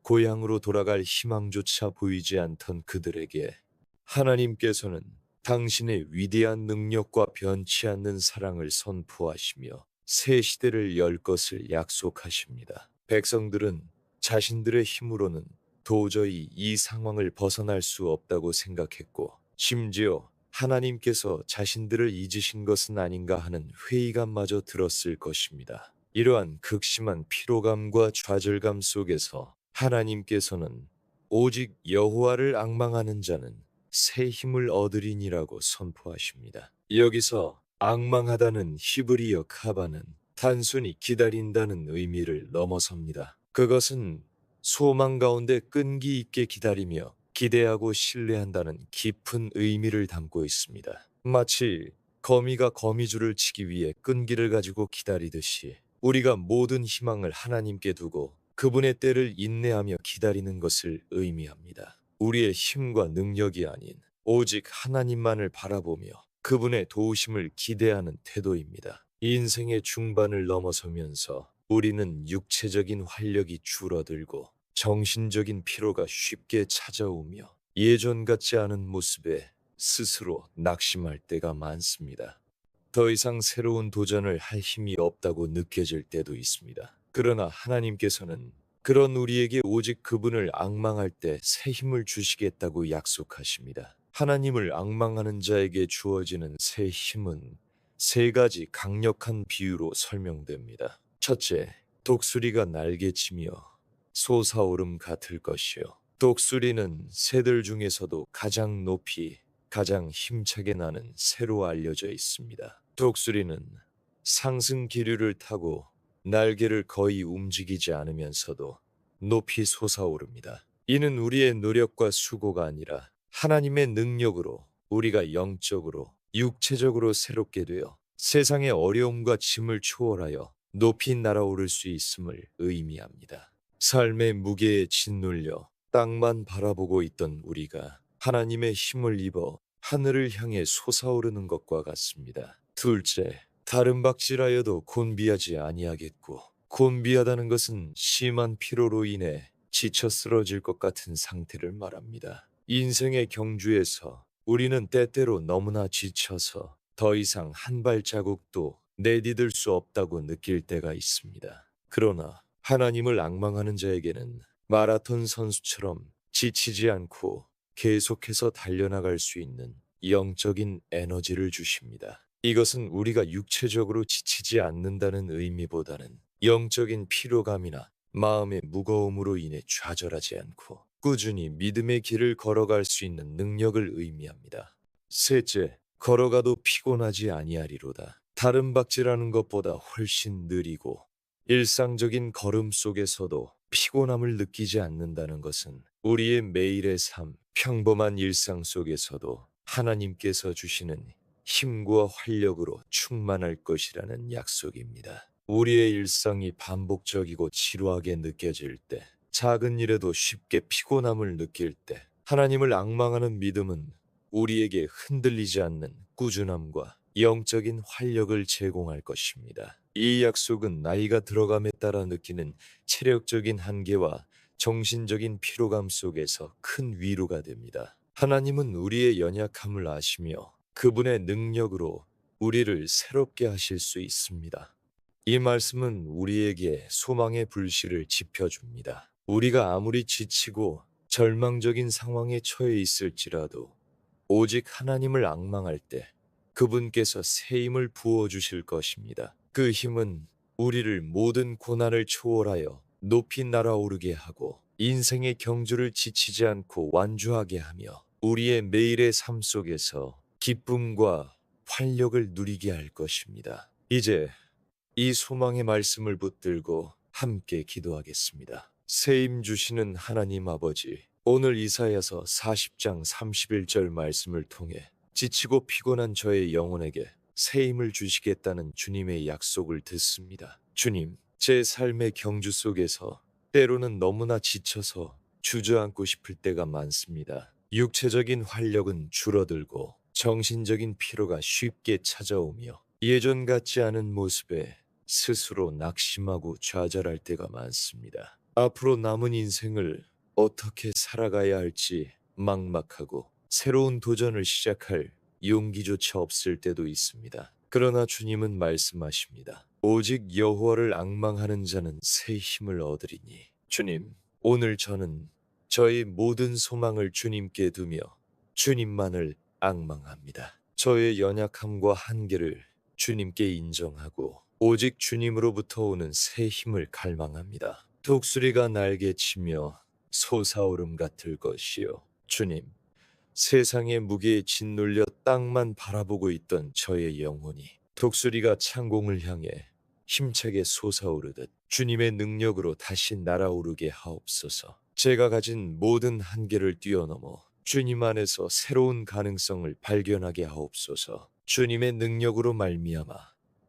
고향으로 돌아갈 희망조차 보이지 않던 그들에게 하나님께서는 당신의 위대한 능력과 변치 않는 사랑을 선포하시며 새 시대를 열 것을 약속하십니다. 백성들은 자신들의 힘으로는 도저히 이 상황을 벗어날 수 없다고 생각했고, 심지어 하나님께서 자신들을 잊으신 것은 아닌가 하는 회의감마저 들었을 것입니다. 이러한 극심한 피로감과 좌절감 속에서 하나님께서는 오직 여호와를 앙망하는 자는 새 힘을 얻으리니라고 선포하십니다. 여기서 앙망하다는 히브리어 카바는 단순히 기다린다는 의미를 넘어섭니다. 그것은 소망 가운데 끈기 있게 기다리며 기대하고 신뢰한다는 깊은 의미를 담고 있습니다. 마치 거미가 거미줄을 치기 위해 끈기를 가지고 기다리듯이 우리가 모든 희망을 하나님께 두고 그분의 때를 인내하며 기다리는 것을 의미합니다. 우리의 힘과 능력이 아닌 오직 하나님만을 바라보며 그분의 도우심을 기대하는 태도입니다. 인생의 중반을 넘어서면서 우리는 육체적인 활력이 줄어들고 정신적인 피로가 쉽게 찾아오며 예전 같지 않은 모습에 스스로 낙심할 때가 많습니다. 더 이상 새로운 도전을 할 힘이 없다고 느껴질 때도 있습니다. 그러나 하나님께서는 그런 우리에게 오직 그분을 앙망할 때 새 힘을 주시겠다고 약속하십니다. 하나님을 앙망하는 자에게 주어지는 새 힘은 세 가지 강력한 비유로 설명됩니다. 첫째, 독수리가 날개치며 솟아오름 같을 것이요. 독수리는 새들 중에서도 가장 높이 가장 힘차게 나는 새로 알려져 있습니다. 독수리는 상승 기류를 타고 날개를 거의 움직이지 않으면서도 높이 솟아오릅니다. 이는 우리의 노력과 수고가 아니라 하나님의 능력으로 우리가 영적으로, 육체적으로 새롭게 되어 세상의 어려움과 짐을 초월하여 높이 날아오를 수 있음을 의미합니다. 삶의 무게에 짓눌려 땅만 바라보고 있던 우리가 하나님의 힘을 입어 하늘을 향해 솟아오르는 것과 같습니다. 둘째, 다른 박질하여도 곤비하지 아니하겠고, 곤비하다는 것은 심한 피로로 인해 지쳐 쓰러질 것 같은 상태를 말합니다. 인생의 경주에서 우리는 때때로 너무나 지쳐서 더 이상 한 발자국도 내디딜 수 없다고 느낄 때가 있습니다. 그러나 하나님을 앙망하는 자에게는 마라톤 선수처럼 지치지 않고 계속해서 달려나갈 수 있는 영적인 에너지를 주십니다. 이것은 우리가 육체적으로 지치지 않는다는 의미보다는 영적인 피로감이나 마음의 무거움으로 인해 좌절하지 않고 꾸준히 믿음의 길을 걸어갈 수 있는 능력을 의미합니다. 셋째, 걸어가도 피곤하지 아니하리로다. 다른 박질하는 것보다 훨씬 느리고 일상적인 걸음 속에서도 피곤함을 느끼지 않는다는 것은 우리의 매일의 삶, 평범한 일상 속에서도 하나님께서 주시는 힘과 활력으로 충만할 것이라는 약속입니다. 우리의 일상이 반복적이고 지루하게 느껴질 때, 작은 일에도 쉽게 피곤함을 느낄 때, 하나님을 앙망하는 믿음은 우리에게 흔들리지 않는 꾸준함과 영적인 활력을 제공할 것입니다. 이 약속은 나이가 들어감에 따라 느끼는 체력적인 한계와 정신적인 피로감 속에서 큰 위로가 됩니다. 하나님은 우리의 연약함을 아시며 그분의 능력으로 우리를 새롭게 하실 수 있습니다. 이 말씀은 우리에게 소망의 불씨를 지펴줍니다. 우리가 아무리 지치고 절망적인 상황에 처해 있을지라도 오직 하나님을 앙망할 때 그분께서 새 힘을 부어주실 것입니다. 그 힘은 우리를 모든 고난을 초월하여 높이 날아오르게 하고 인생의 경주를 지치지 않고 완주하게 하며 우리의 매일의 삶 속에서 기쁨과 활력을 누리게 할 것입니다. 이제 이 소망의 말씀을 붙들고 함께 기도하겠습니다. 새 힘 주시는 하나님 아버지, 오늘 이사야서 40장 31절 말씀을 통해 지치고 피곤한 저의 영혼에게 새 힘을 주시겠다는 주님의 약속을 듣습니다. 주님, 제 삶의 경주 속에서 때로는 너무나 지쳐서 주저앉고 싶을 때가 많습니다. 육체적인 활력은 줄어들고 정신적인 피로가 쉽게 찾아오며 예전 같지 않은 모습에 스스로 낙심하고 좌절할 때가 많습니다. 앞으로 남은 인생을 어떻게 살아가야 할지 막막하고 새로운 도전을 시작할 용기조차 없을 때도 있습니다. 그러나 주님은 말씀하십니다. 오직 여호와를 앙망하는 자는 새 힘을 얻으리니. 주님, 오늘 저는 저의 모든 소망을 주님께 두며 주님만을 앙망합니다. 저의 연약함과 한계를 주님께 인정하고 오직 주님으로부터 오는 새 힘을 갈망합니다. 독수리가 날개치며 솟아오름 같을 것이요. 주님, 세상의 무게에 짓눌려 땅만 바라보고 있던 저의 영혼이 독수리가 창공을 향해 힘차게 솟아오르듯 주님의 능력으로 다시 날아오르게 하옵소서. 제가 가진 모든 한계를 뛰어넘어 주님 안에서 새로운 가능성을 발견하게 하옵소서. 주님의 능력으로 말미암아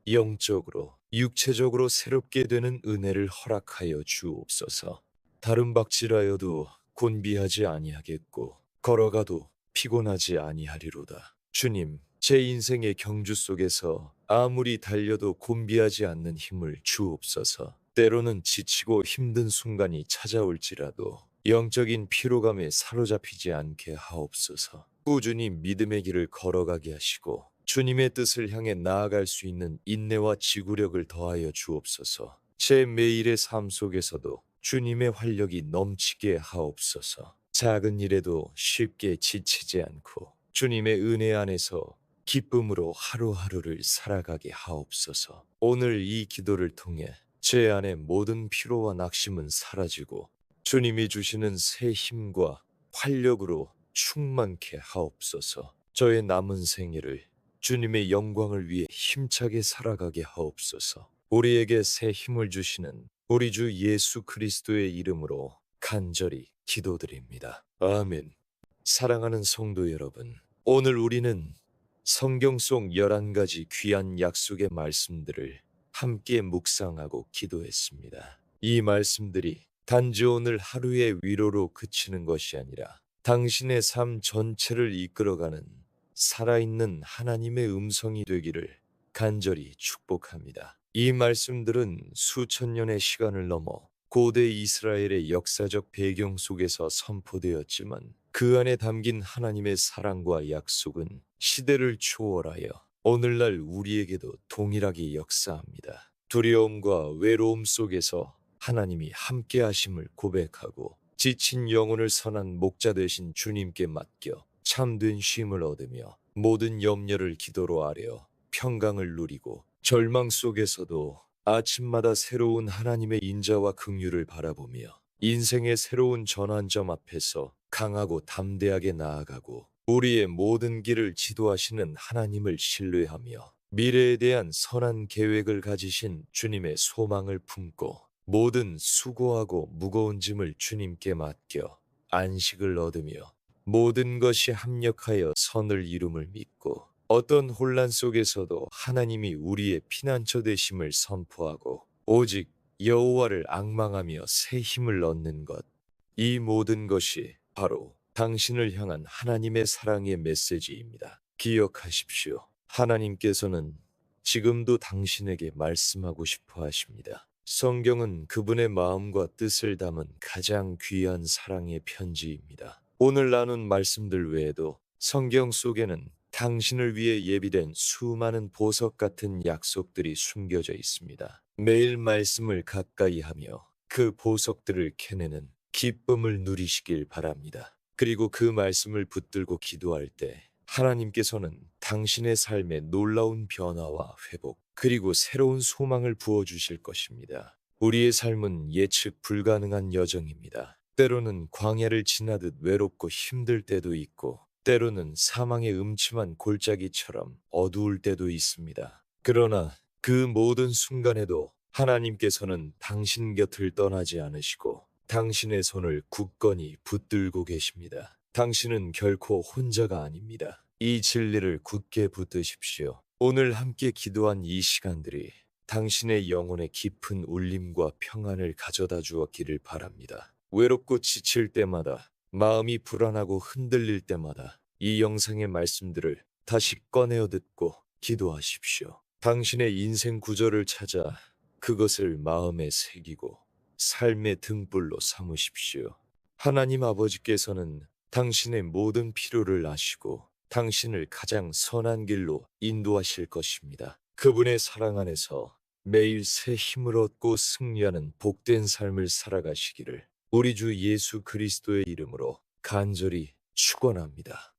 영적으로 육체적으로 새롭게 되는 은혜를 허락하여 주옵소서. 다른 박질하여도 곤비하지 아니하겠고 걸어가도 피곤하지 아니하리로다. 주님, 제 인생의 경주 속에서 아무리 달려도 곤비하지 않는 힘을 주옵소서. 때로는 지치고 힘든 순간이 찾아올지라도 영적인 피로감에 사로잡히지 않게 하옵소서. 꾸준히 믿음의 길을 걸어가게 하시고 주님의 뜻을 향해 나아갈 수 있는 인내와 지구력을 더하여 주옵소서. 제 매일의 삶 속에서도 주님의 활력이 넘치게 하옵소서. 작은 일에도 쉽게 지치지 않고 주님의 은혜 안에서 기쁨으로 하루하루를 살아가게 하옵소서. 오늘 이 기도를 통해 제 안의 모든 피로와 낙심은 사라지고 주님이 주시는 새 힘과 활력으로 충만케 하옵소서. 저의 남은 생애를 주님의 영광을 위해 힘차게 살아가게 하옵소서. 우리에게 새 힘을 주시는 우리 주 예수 그리스도의 이름으로 간절히 기도드립니다. 아멘. 사랑하는 성도 여러분, 오늘 우리는 성경 속 11가지 귀한 약속의 말씀들을 함께 묵상하고 기도했습니다. 이 말씀들이 단지 오늘 하루의 위로로 그치는 것이 아니라 당신의 삶 전체를 이끌어가는 살아있는 하나님의 음성이 되기를 간절히 축복합니다. 이 말씀들은 수천 년의 시간을 넘어 고대 이스라엘의 역사적 배경 속에서 선포되었지만 그 안에 담긴 하나님의 사랑과 약속은 시대를 초월하여 오늘날 우리에게도 동일하게 역사합니다. 두려움과 외로움 속에서 하나님이 함께 하심을 고백하고 지친 영혼을 선한 목자 되신 주님께 맡겨 참된 쉼을 얻으며 모든 염려를 기도로 아뢰어 평강을 누리고 절망 속에서도 아침마다 새로운 하나님의 인자와 긍휼을 바라보며 인생의 새로운 전환점 앞에서 강하고 담대하게 나아가고 우리의 모든 길을 지도하시는 하나님을 신뢰하며 미래에 대한 선한 계획을 가지신 주님의 소망을 품고 모든 수고하고 무거운 짐을 주님께 맡겨 안식을 얻으며 모든 것이 합력하여 선을 이룸을 믿고 어떤 혼란 속에서도 하나님이 우리의 피난처 되심을 선포하고 오직 여호와를 앙망하며 새 힘을 얻는 것, 이 모든 것이 바로 당신을 향한 하나님의 사랑의 메시지입니다. 기억하십시오. 하나님께서는 지금도 당신에게 말씀하고 싶어 하십니다. 성경은 그분의 마음과 뜻을 담은 가장 귀한 사랑의 편지입니다. 오늘 나눈 말씀들 외에도 성경 속에는 당신을 위해 예비된 수많은 보석 같은 약속들이 숨겨져 있습니다. 매일 말씀을 가까이 하며 그 보석들을 캐내는 기쁨을 누리시길 바랍니다. 그리고 그 말씀을 붙들고 기도할 때 하나님께서는 당신의 삶에 놀라운 변화와 회복, 그리고 새로운 소망을 부어주실 것입니다. 우리의 삶은 예측 불가능한 여정입니다. 때로는 광야를 지나듯 외롭고 힘들 때도 있고 때로는 사망의 음침한 골짜기처럼 어두울 때도 있습니다. 그러나 그 모든 순간에도 하나님께서는 당신 곁을 떠나지 않으시고 당신의 손을 굳건히 붙들고 계십니다. 당신은 결코 혼자가 아닙니다. 이 진리를 굳게 붙드십시오. 오늘 함께 기도한 이 시간들이 당신의 영혼에 깊은 울림과 평안을 가져다 주었기를 바랍니다. 외롭고 지칠 때마다, 마음이 불안하고 흔들릴 때마다 이 영상의 말씀들을 다시 꺼내어 듣고 기도하십시오. 당신의 인생 구절을 찾아 그것을 마음에 새기고 삶의 등불로 삼으십시오. 하나님 아버지께서는 당신의 모든 필요를 아시고 당신을 가장 선한 길로 인도하실 것입니다. 그분의 사랑 안에서 매일 새 힘을 얻고 승리하는 복된 삶을 살아가시기를 우리 주 예수 그리스도의 이름으로 간절히 축원합니다.